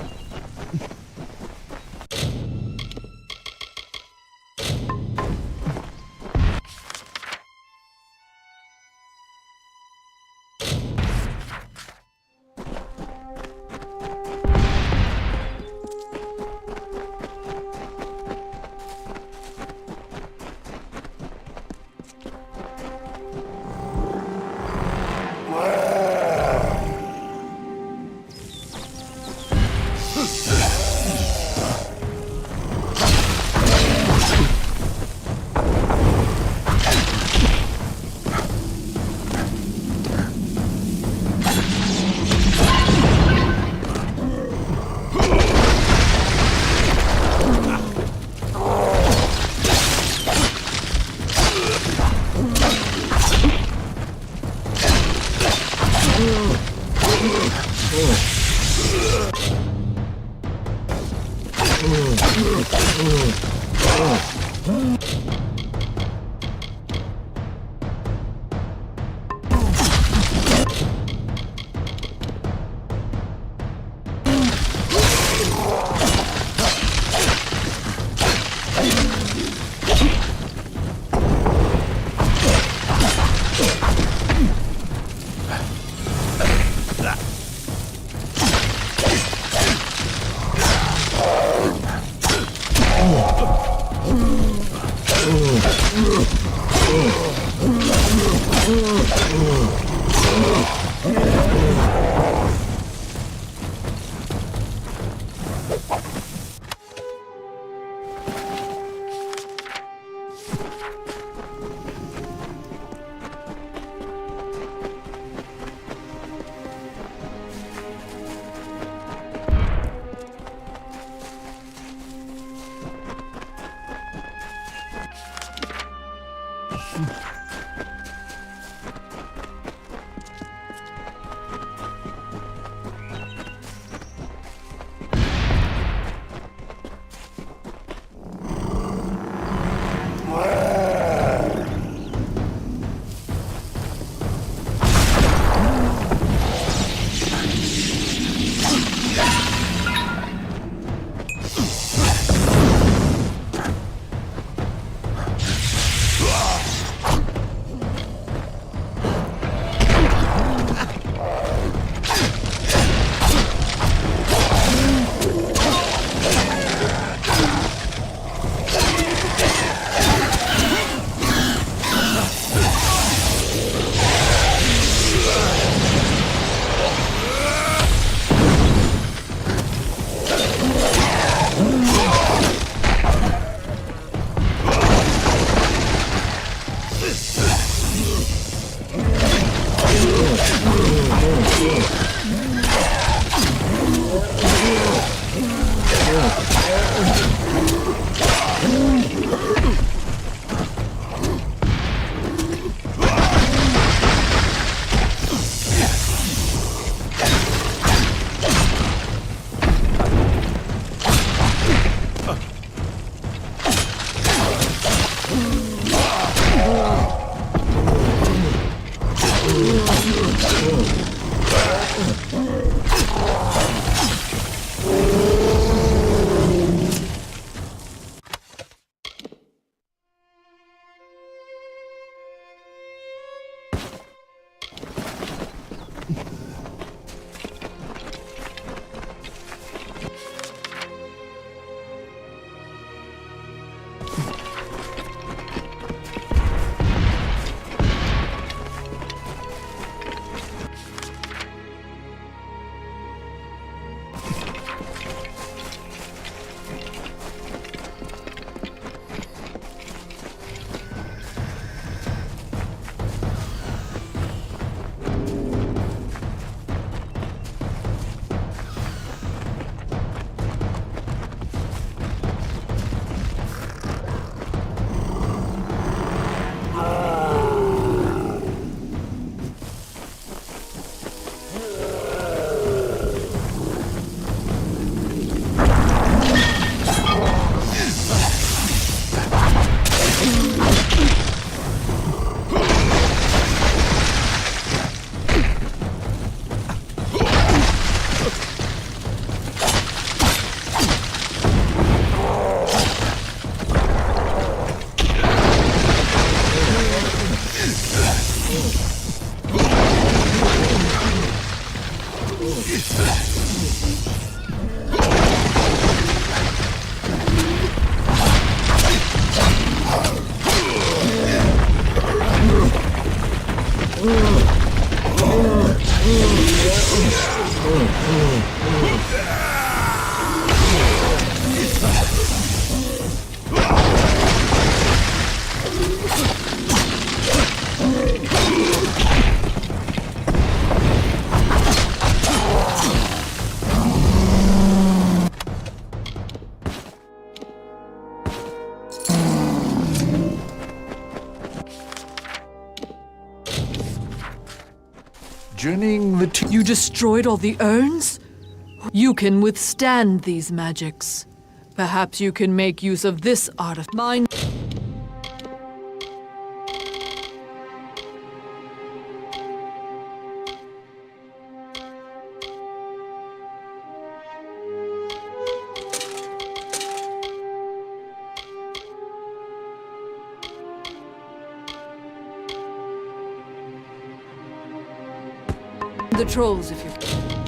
[SPEAKER 16] Jenning the
[SPEAKER 10] You destroyed all the urns? You can withstand these magics. Perhaps you can make use of this art of mine. The trolls, if you can.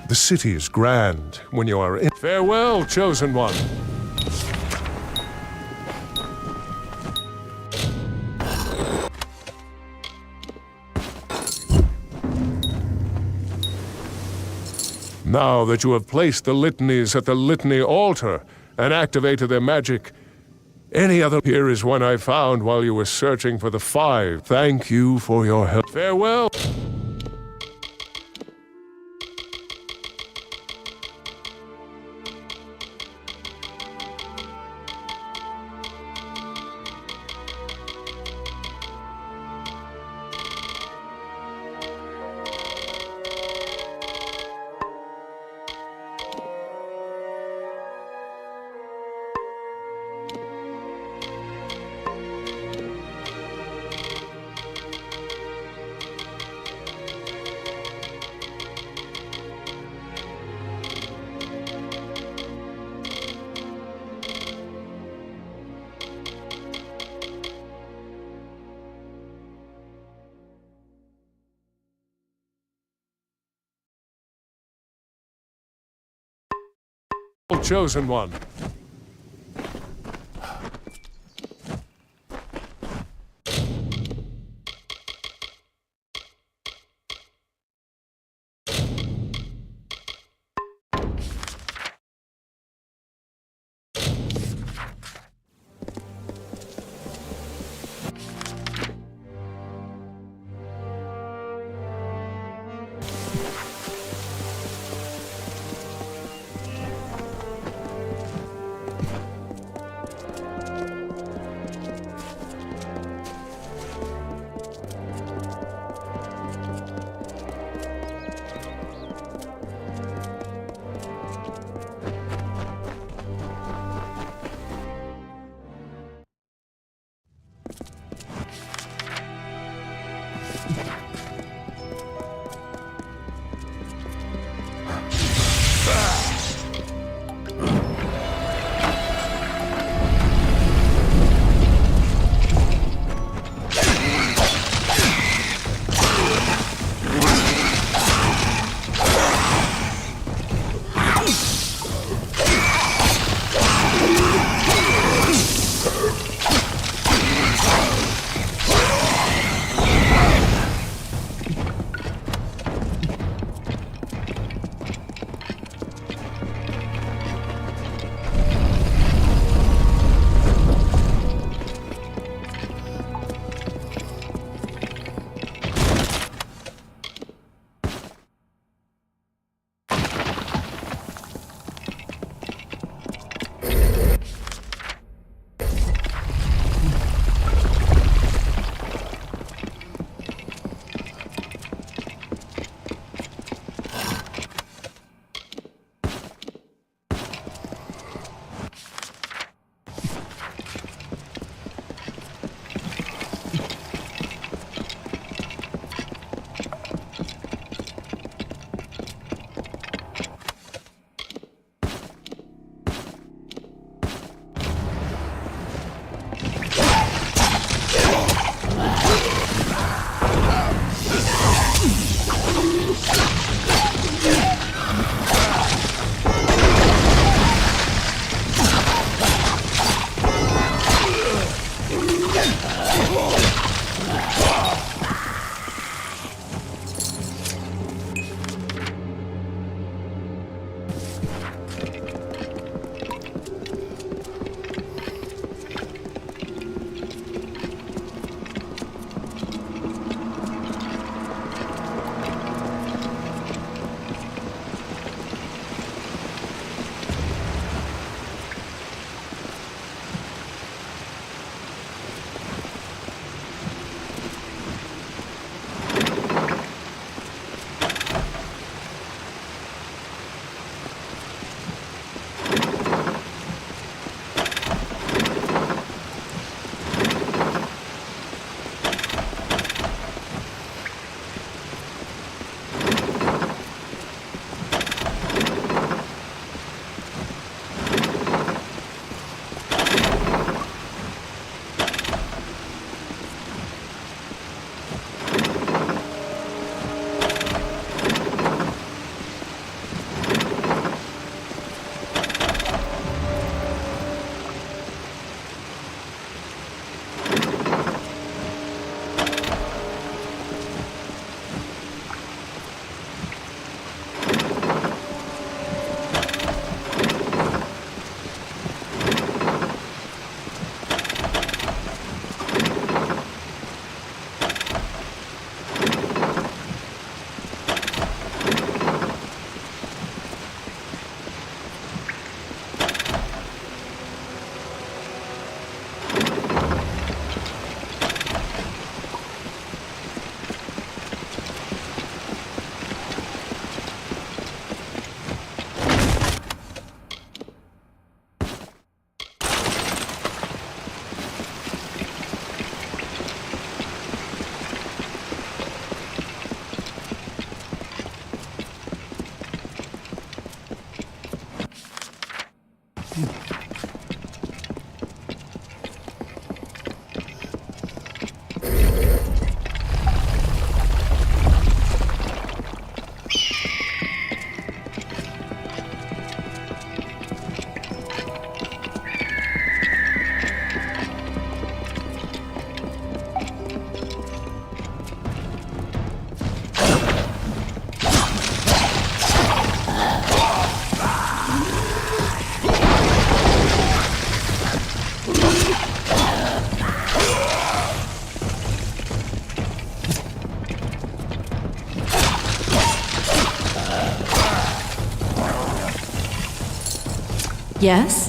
[SPEAKER 12] The city is grand when you are in. Farewell, chosen one. Now that you have placed the litanies at the litany altar and activated their magic, any other here is one I found while you were searching for the five. Thank you for your help. Farewell. Chosen one.
[SPEAKER 6] Yes?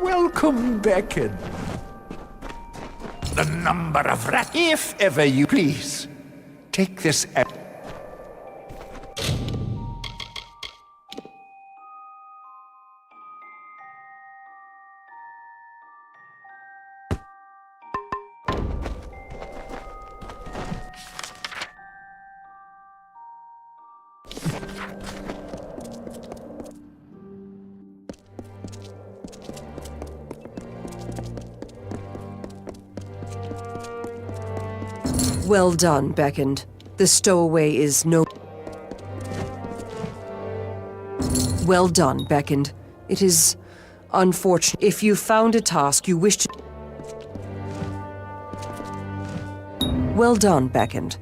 [SPEAKER 16] Welcome, Beckon. The number of rats. If ever you please, take this.
[SPEAKER 14] Well done, Beckend. The stowaway is no... Well done, Beckend. It is unfortunate. If you found a task you wish to... Well done, Beckend.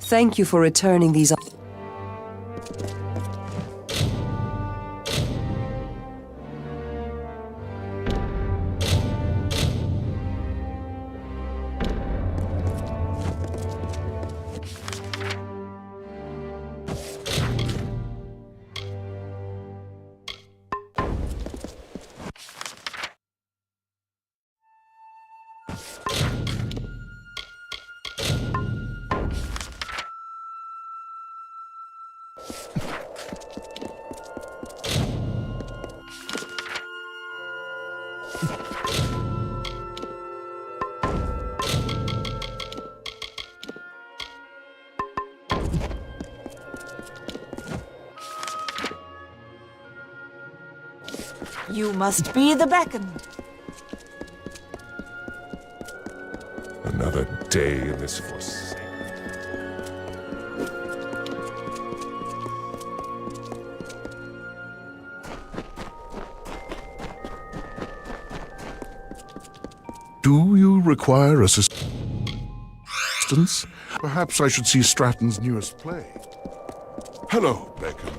[SPEAKER 14] Thank you for returning these...
[SPEAKER 4] You must be the Beckon.
[SPEAKER 12] Another day in this forsaken.
[SPEAKER 11] Do you require assistance? Perhaps I should see Stratton's newest play.
[SPEAKER 15] Hello, Beckon.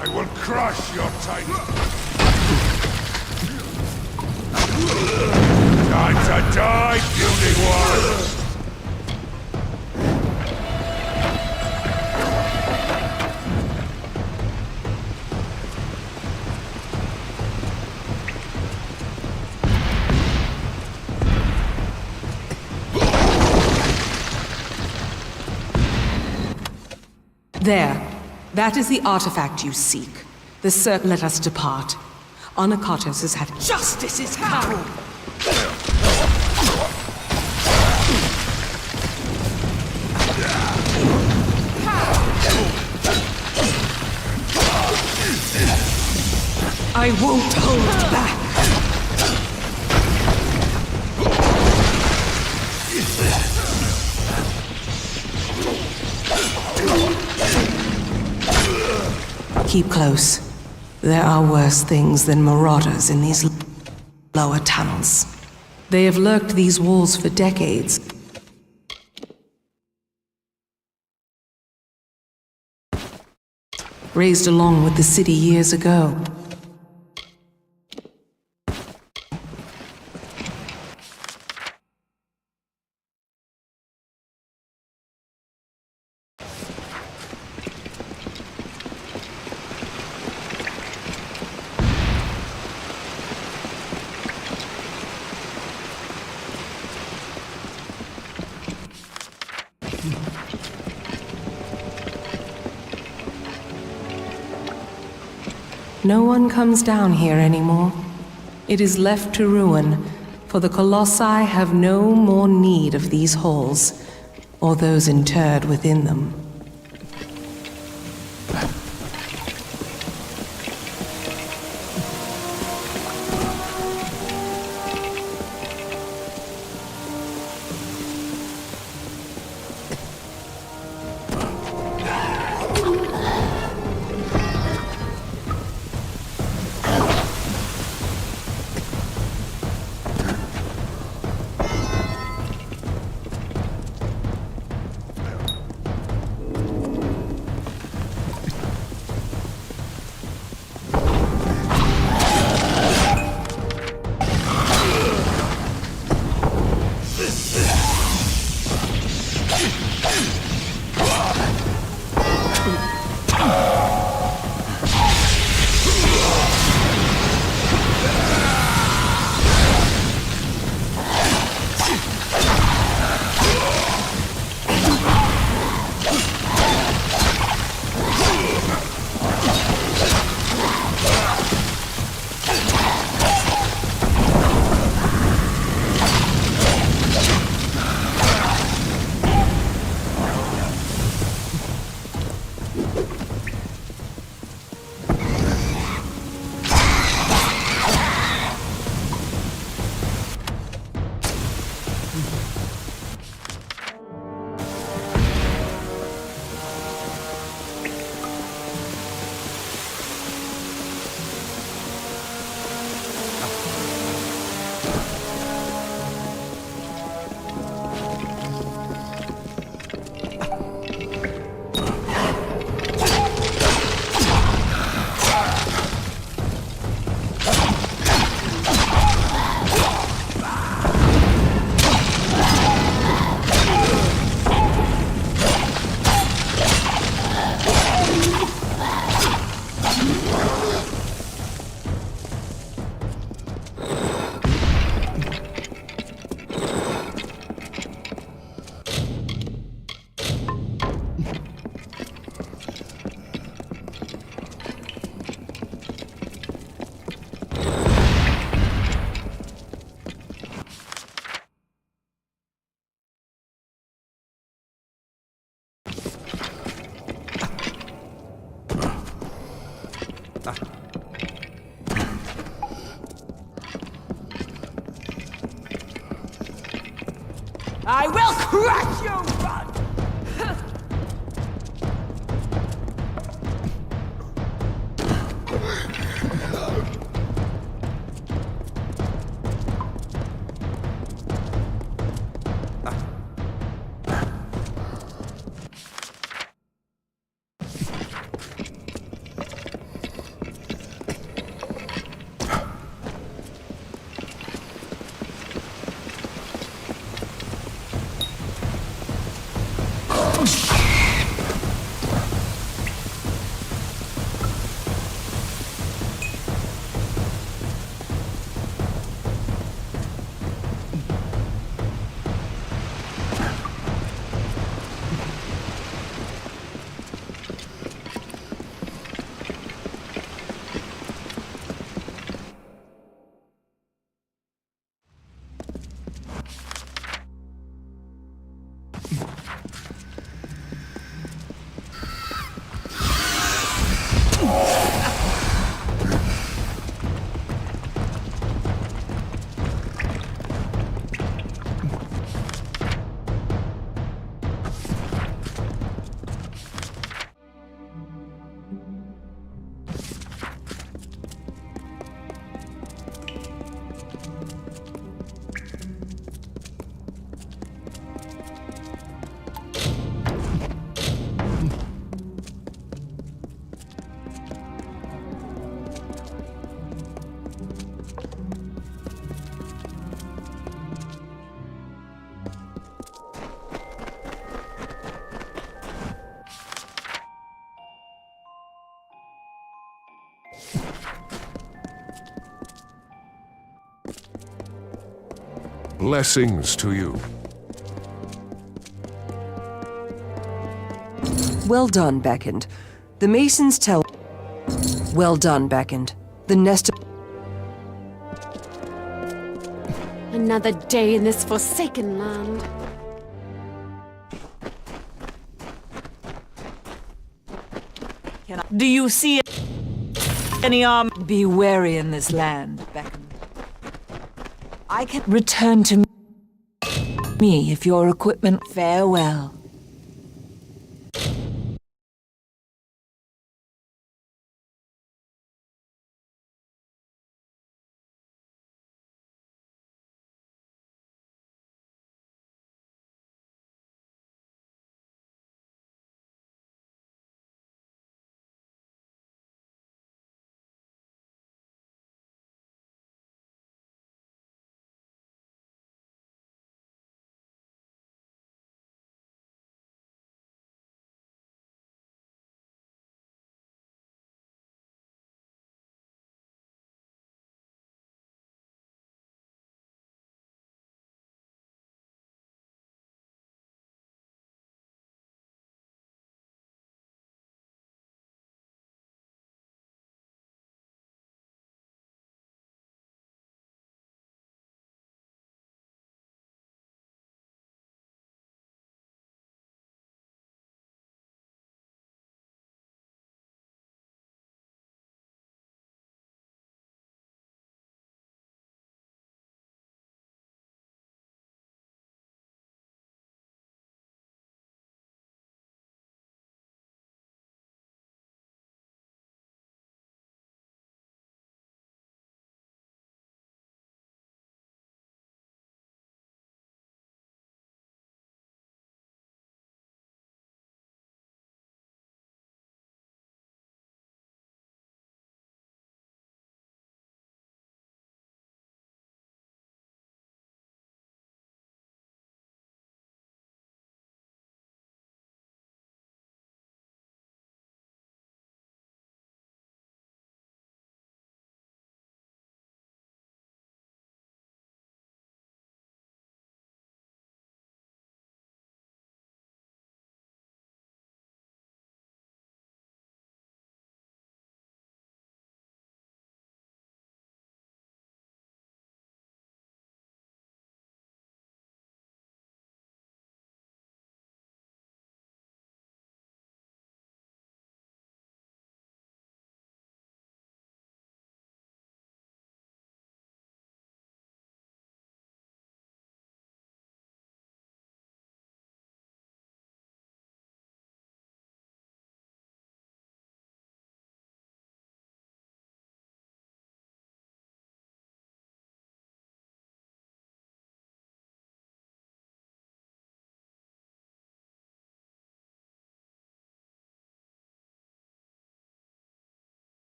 [SPEAKER 16] I will crush your tiny... Time to die, puny one!
[SPEAKER 9] There. That is the artifact you seek. The serpent. Let us depart. Onakatos has had...
[SPEAKER 18] Justice is coming!
[SPEAKER 9] I won't hold back. Keep close. There are worse things than marauders in these lower tunnels. They have lurked these walls for decades. Raised along with the city years ago. No one comes down here anymore. It is left to ruin, for the Colossi have no more need of these halls, or those interred within them.
[SPEAKER 18] I will crush you!
[SPEAKER 12] Blessings to you.
[SPEAKER 14] Well done, Beckend. The Masons tell... Well done, Beckend. The nest of...
[SPEAKER 17] Another day in this forsaken land.
[SPEAKER 4] Do you see any arm? Be wary in this land, Beckon. I can return to me if your equipment farewell.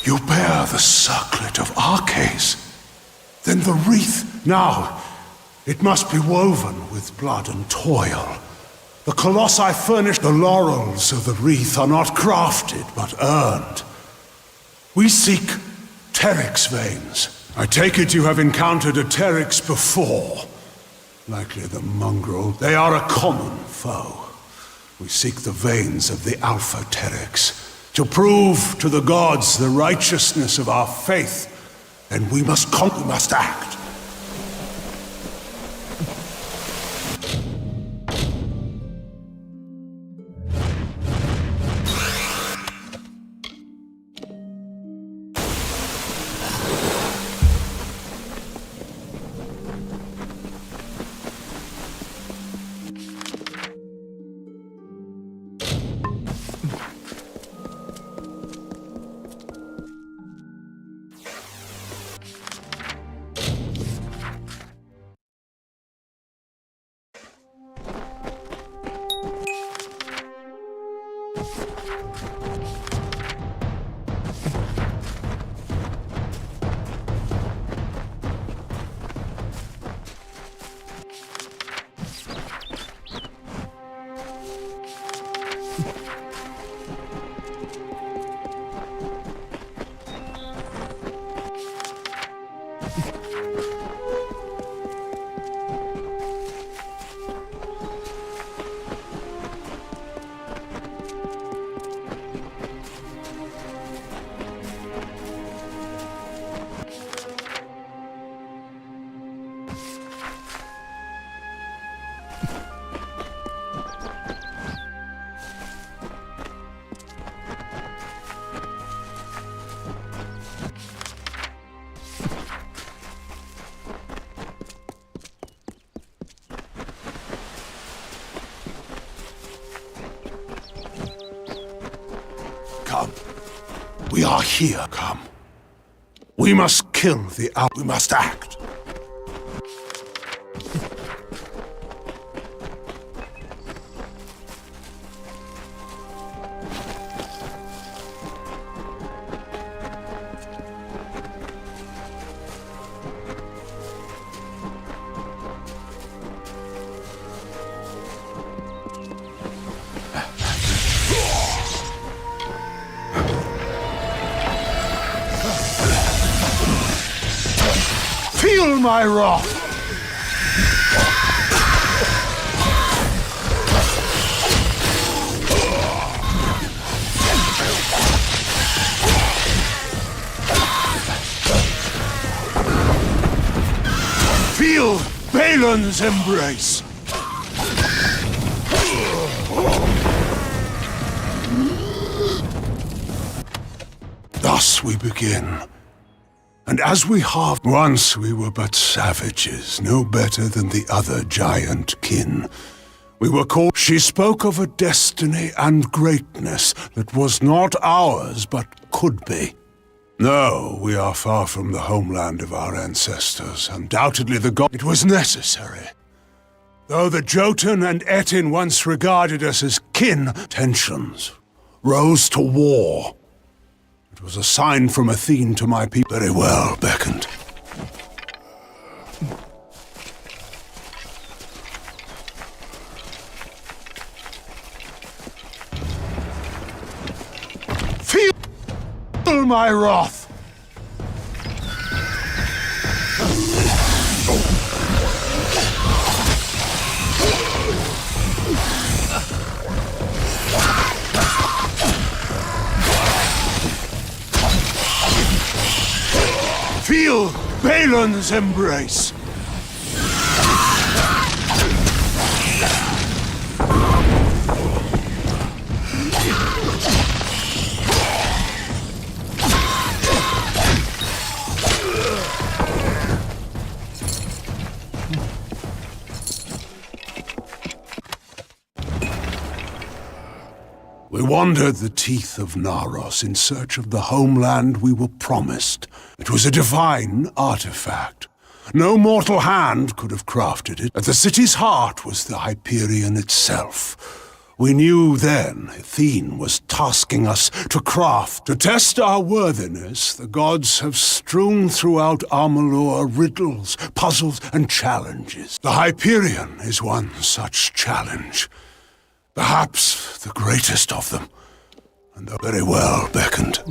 [SPEAKER 5] You bear the circlet of Arcades. Then the wreath. Now, it must be woven with blood and toil. The colossi furnish the laurels of the wreath are not crafted, but earned. We seek Teryx veins. I take it you have encountered a Teryx before. Likely the mongrel. They are a common foe. We seek the veins of the Alpha Teryx to prove to the gods the righteousness of our faith. And we must act. Come. We are here. Come. We must kill the Alpha. We must act. Feel my wrath! Feel Balin's embrace! Thus we begin. And as we once we were but savages, no better than the other giant kin. We were called. She spoke of a destiny and greatness that was not ours, but could be. No, we are far from the homeland of our ancestors. Undoubtedly the god. It was necessary. Though the Jotun and Etin once regarded us as kin, tensions rose to war. It was a sign from Athene to my people. Very well, beckoned. Feel my wrath! Feel Balin's embrace! We wandered the teeth of Naros in search of the homeland we were promised. It was a divine artifact. No mortal hand could have crafted it. At the city's heart was the Hyperion itself. We knew then Athene was tasking us to craft. To test our worthiness, the gods have strewn throughout Amalur riddles, puzzles, and challenges. The Hyperion is one such challenge. Perhaps the greatest of them. And they're very well beckoned.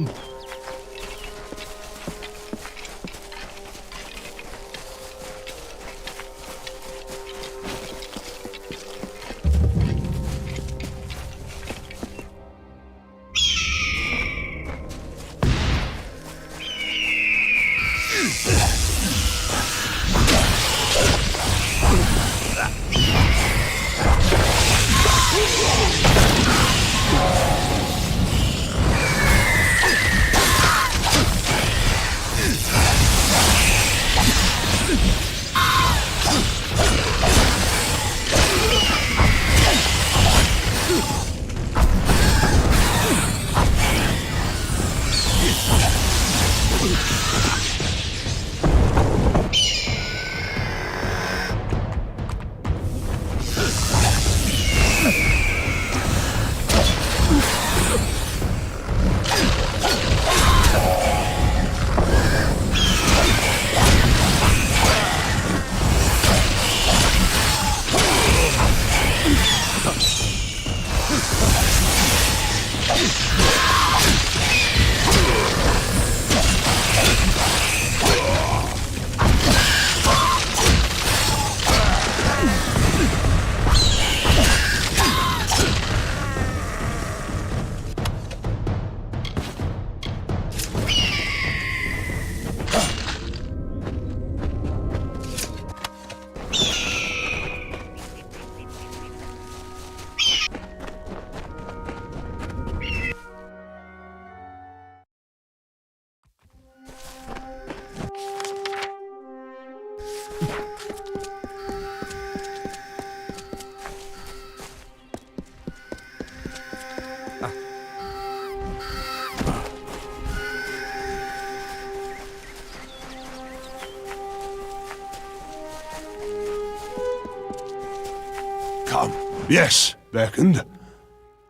[SPEAKER 5] Come. Yes, beckoned.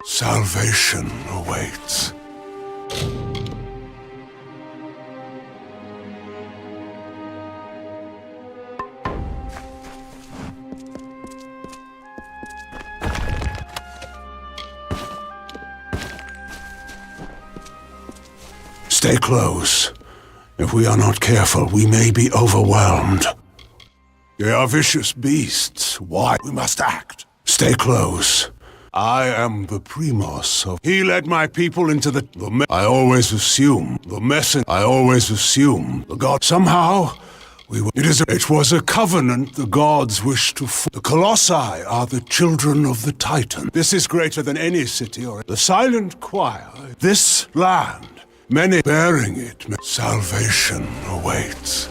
[SPEAKER 5] Salvation awaits. Stay close. If we are not careful, we may be overwhelmed. They are vicious beasts. Why? We must act. Stay close. I am the Primos of... He led my people into the I always assume. I always assume. The god... Somehow, it was a covenant the gods wished to... The Colossi are the children of the Titan. This is greater than any city or... The silent choir. This land. Many bearing it. Salvation awaits.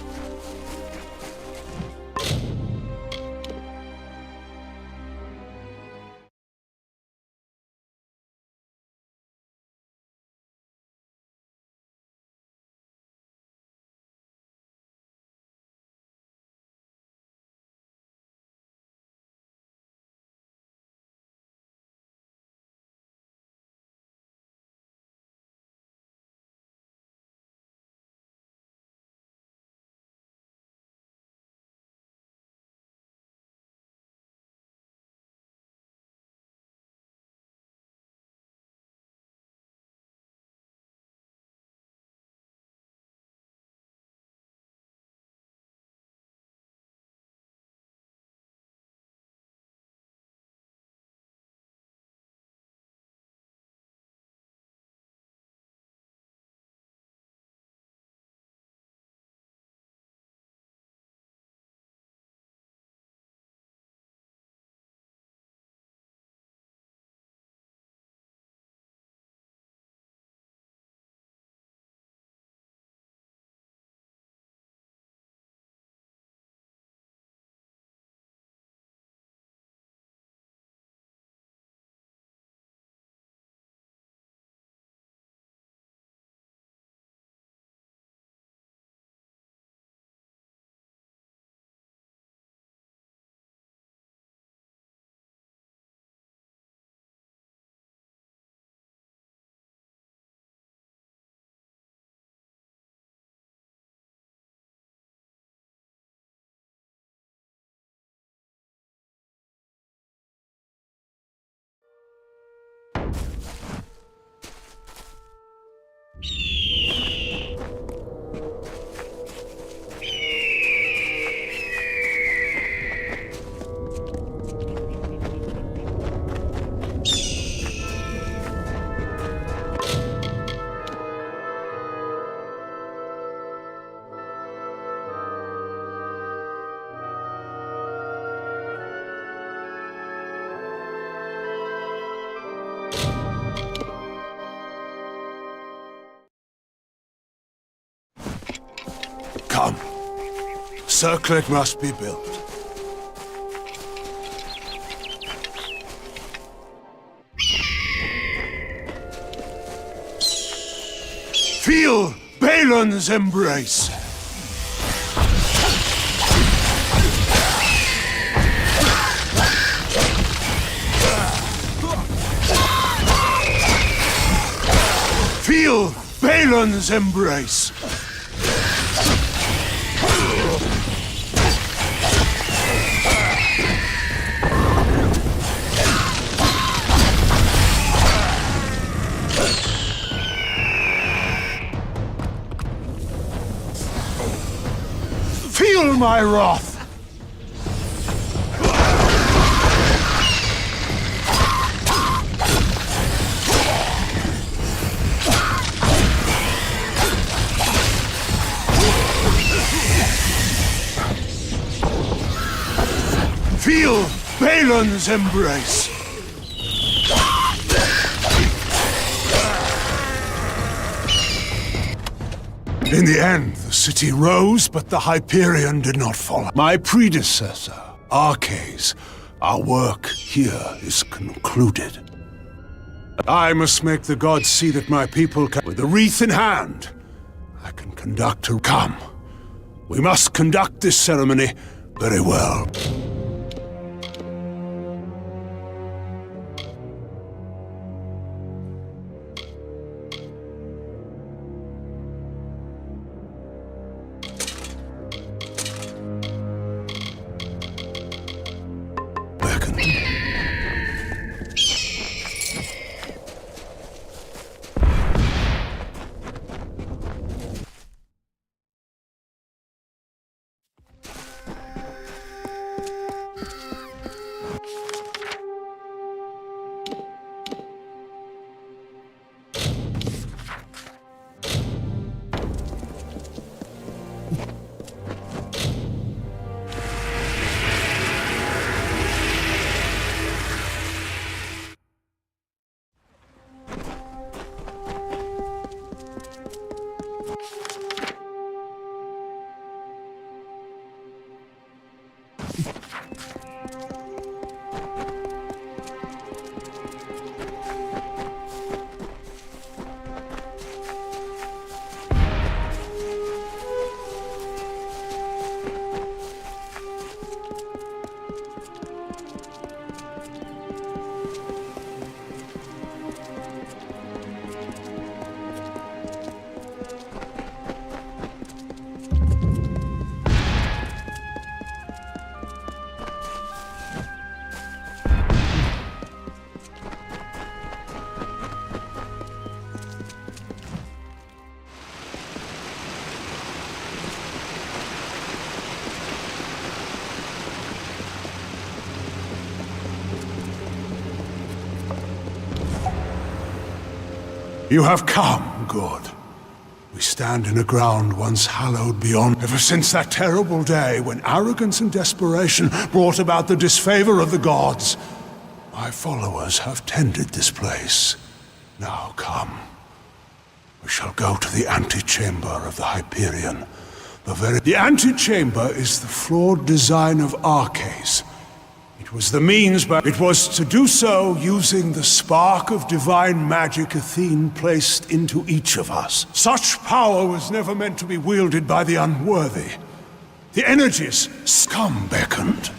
[SPEAKER 5] Come. Circlet must be built. Feel Balin's embrace. Feel Balin's embrace. Feel my wrath! Feel Balin's embrace! In the end, the city rose, but the Hyperion did not follow. My predecessor, Arcades, our work here is concluded. I must make the gods see that my people can... With the wreath in hand, I can conduct a... Come. We must conduct this ceremony very well. You have come, good. We stand in a ground once hallowed beyond. Ever since that terrible day when arrogance and desperation brought about the disfavor of the gods, my followers have tended this place. Now come. We shall go to the antechamber of the Hyperion. The antechamber is the flawed design of Arcades. It was the means, but it was to do so using the spark of divine magic Athene placed into each of us. Such power was never meant to be wielded by the unworthy. The energies scum beckoned.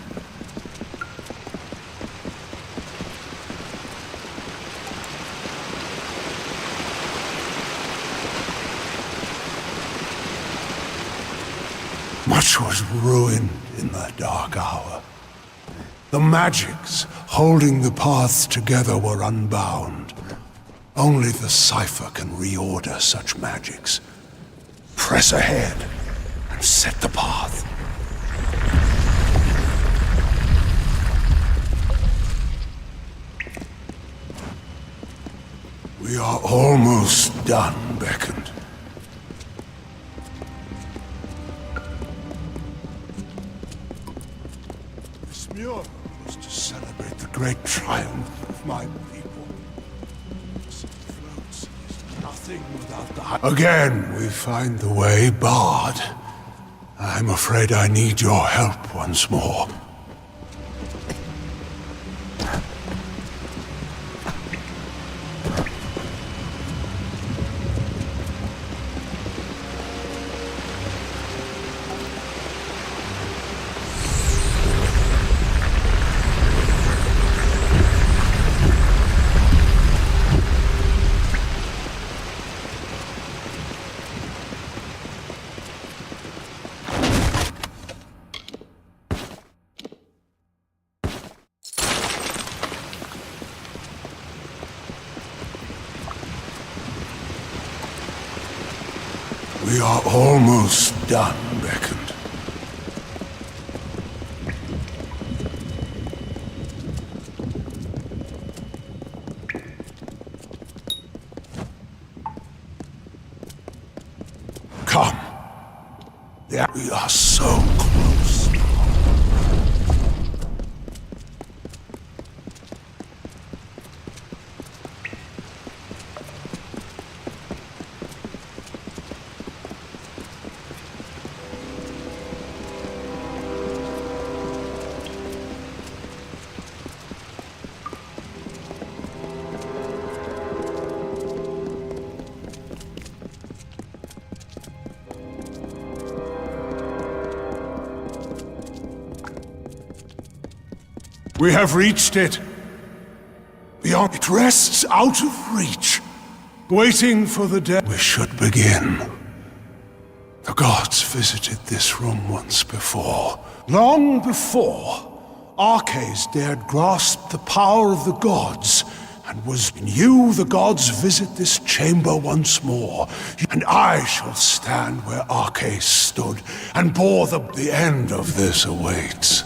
[SPEAKER 5] Much was ruined in that dark hour. The magics holding the paths together were unbound. Only the cipher can reorder such magics. Press ahead and set the path. We are almost done, Beckoned. This mural was to celebrate the great triumph of my people. Floats is nothing. nothing without the... Again, we find the way barred. I'm afraid I need your help once more. We are almost done, Beckoned. Come. Yeah, we are so close. We have reached it. Beyond it rests out of reach, waiting for the day. We should begin. The gods visited this room once before. Long before, Arches dared grasp the power of the gods, and was in you the gods visit this chamber once more. And I shall stand where Arches stood, and bore the end of this awaits.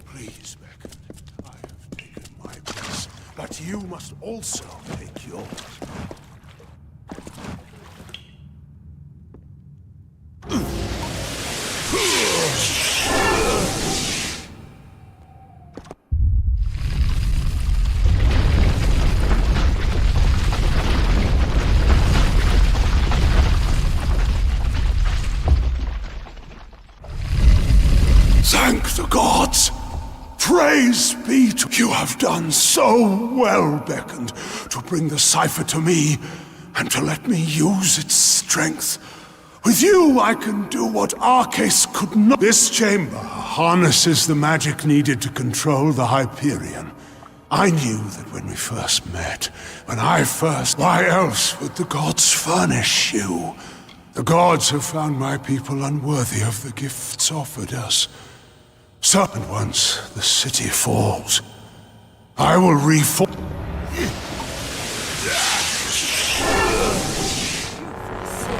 [SPEAKER 5] Please, Beckoned, I have taken my place, but you must also take yours. Thank the gods! Praise be to you. Have done so well, Beckoned, to bring the cipher to me, and to let me use its strength. With you, I can do what Arches could not. This chamber harnesses the magic needed to control the Hyperion. I knew that when we first met, why else would the gods furnish you? The gods have found my people unworthy of the gifts offered us. So, and once the city falls, I will reform.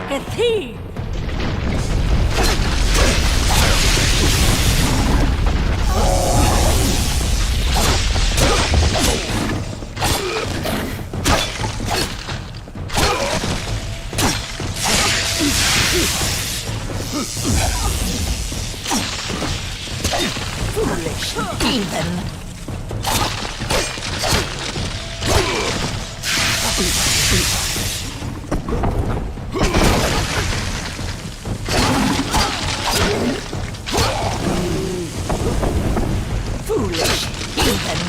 [SPEAKER 18] Sick
[SPEAKER 2] Foolish heathen! Foolish heathen!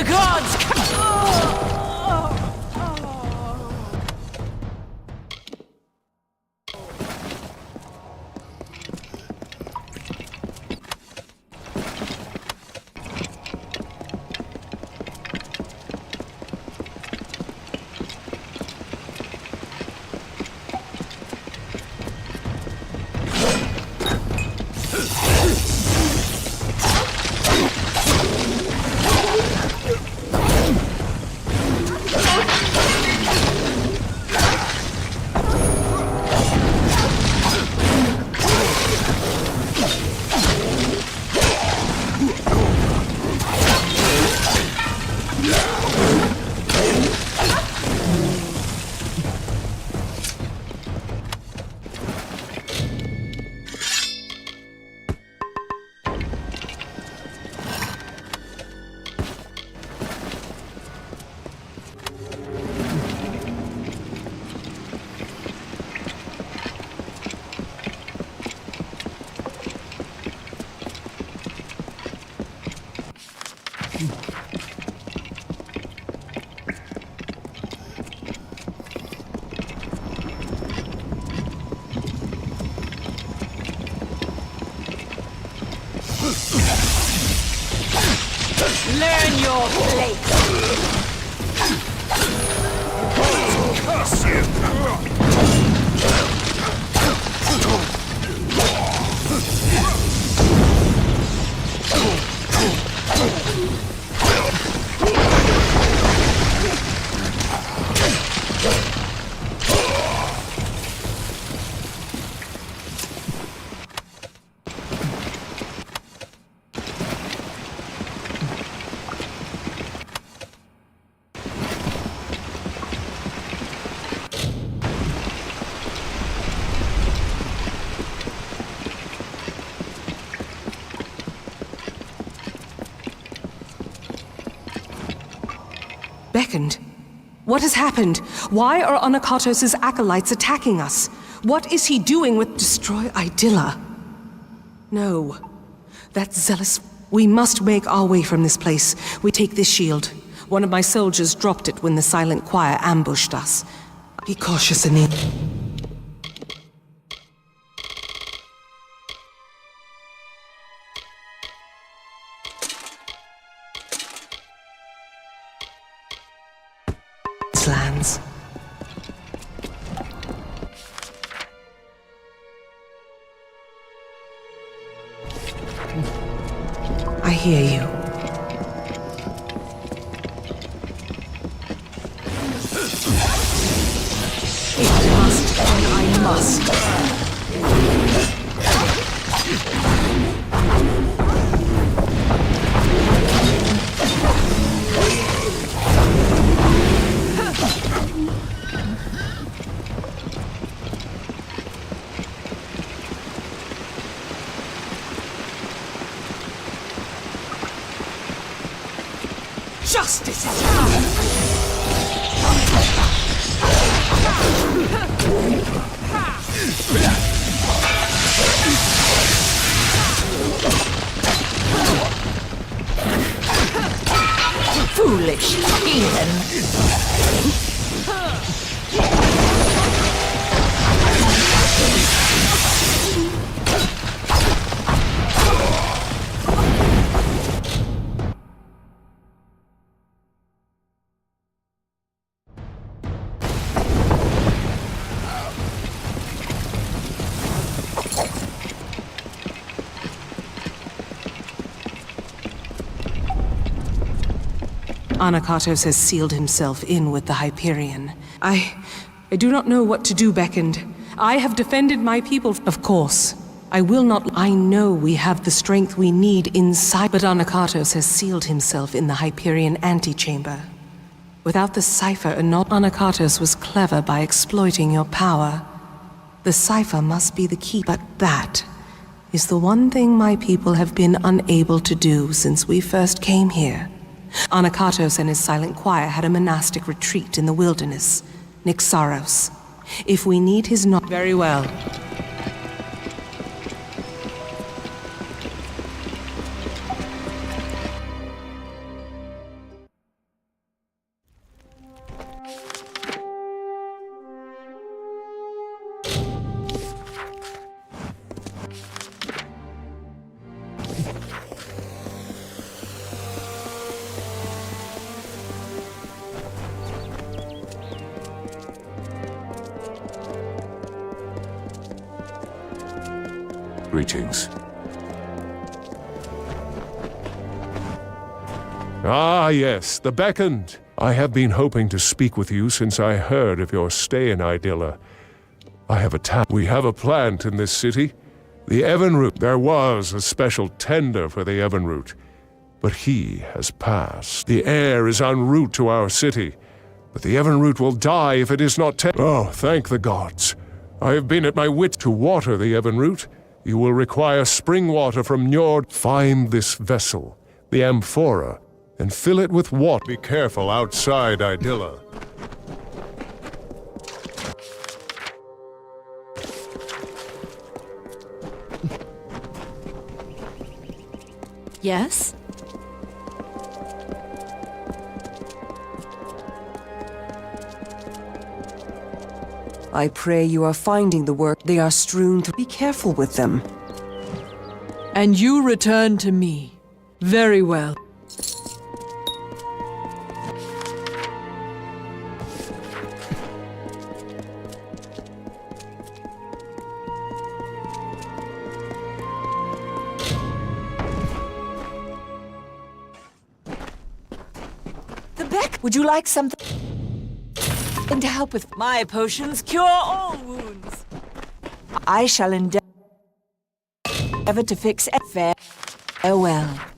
[SPEAKER 18] The gods learn your place. Curse you!
[SPEAKER 9] Beckoned. What has happened? Why are Anakatos' acolytes attacking us? What is he doing with destroy Idylla? No. That's zealous. We must make our way from this place. We take this shield. One of my soldiers dropped it when the silent choir ambushed us. Be cautious, Anil. Lands. I hear you. It must, and I must.
[SPEAKER 18] Justice is coming!
[SPEAKER 4] Foolish heathen!
[SPEAKER 9] Anakatos has sealed himself in with the Hyperion. I do not know what to do, Beckoned. I have defended my people, of course. I will not. I know we have the strength we need inside, but Anakatos has sealed himself in the Hyperion antechamber. Without the cipher, Anakatos was clever by exploiting your power. The cipher must be the key, but that is the one thing my people have been unable to do since we first came here. Anakatos and his silent choir had a monastic retreat in the wilderness, Nyxaros. If we need his knowledge, very well.
[SPEAKER 13] Greetings.
[SPEAKER 12] Ah, yes, the Beckoned. I have been hoping to speak with you since I heard of your stay in Idylla. I have a we have a plant in this city, the Evinrude. There was a special tender for the Evinrude, but he has passed. The heir is en route to our city, but the Evinrude will die if it is not Oh, thank the gods. I have been at my wits to water the Evinrude. You will require spring water from Njord. Find this vessel, the amphora, and fill it with water. Be careful outside Idylla.
[SPEAKER 17] Yes?
[SPEAKER 14] I pray you are finding the work. They are strewn through. Be careful with them.
[SPEAKER 10] And you return to me. Very well.
[SPEAKER 4] Would you like something to help with? My potions cure all wounds. I shall endeavor to fix it. Farewell.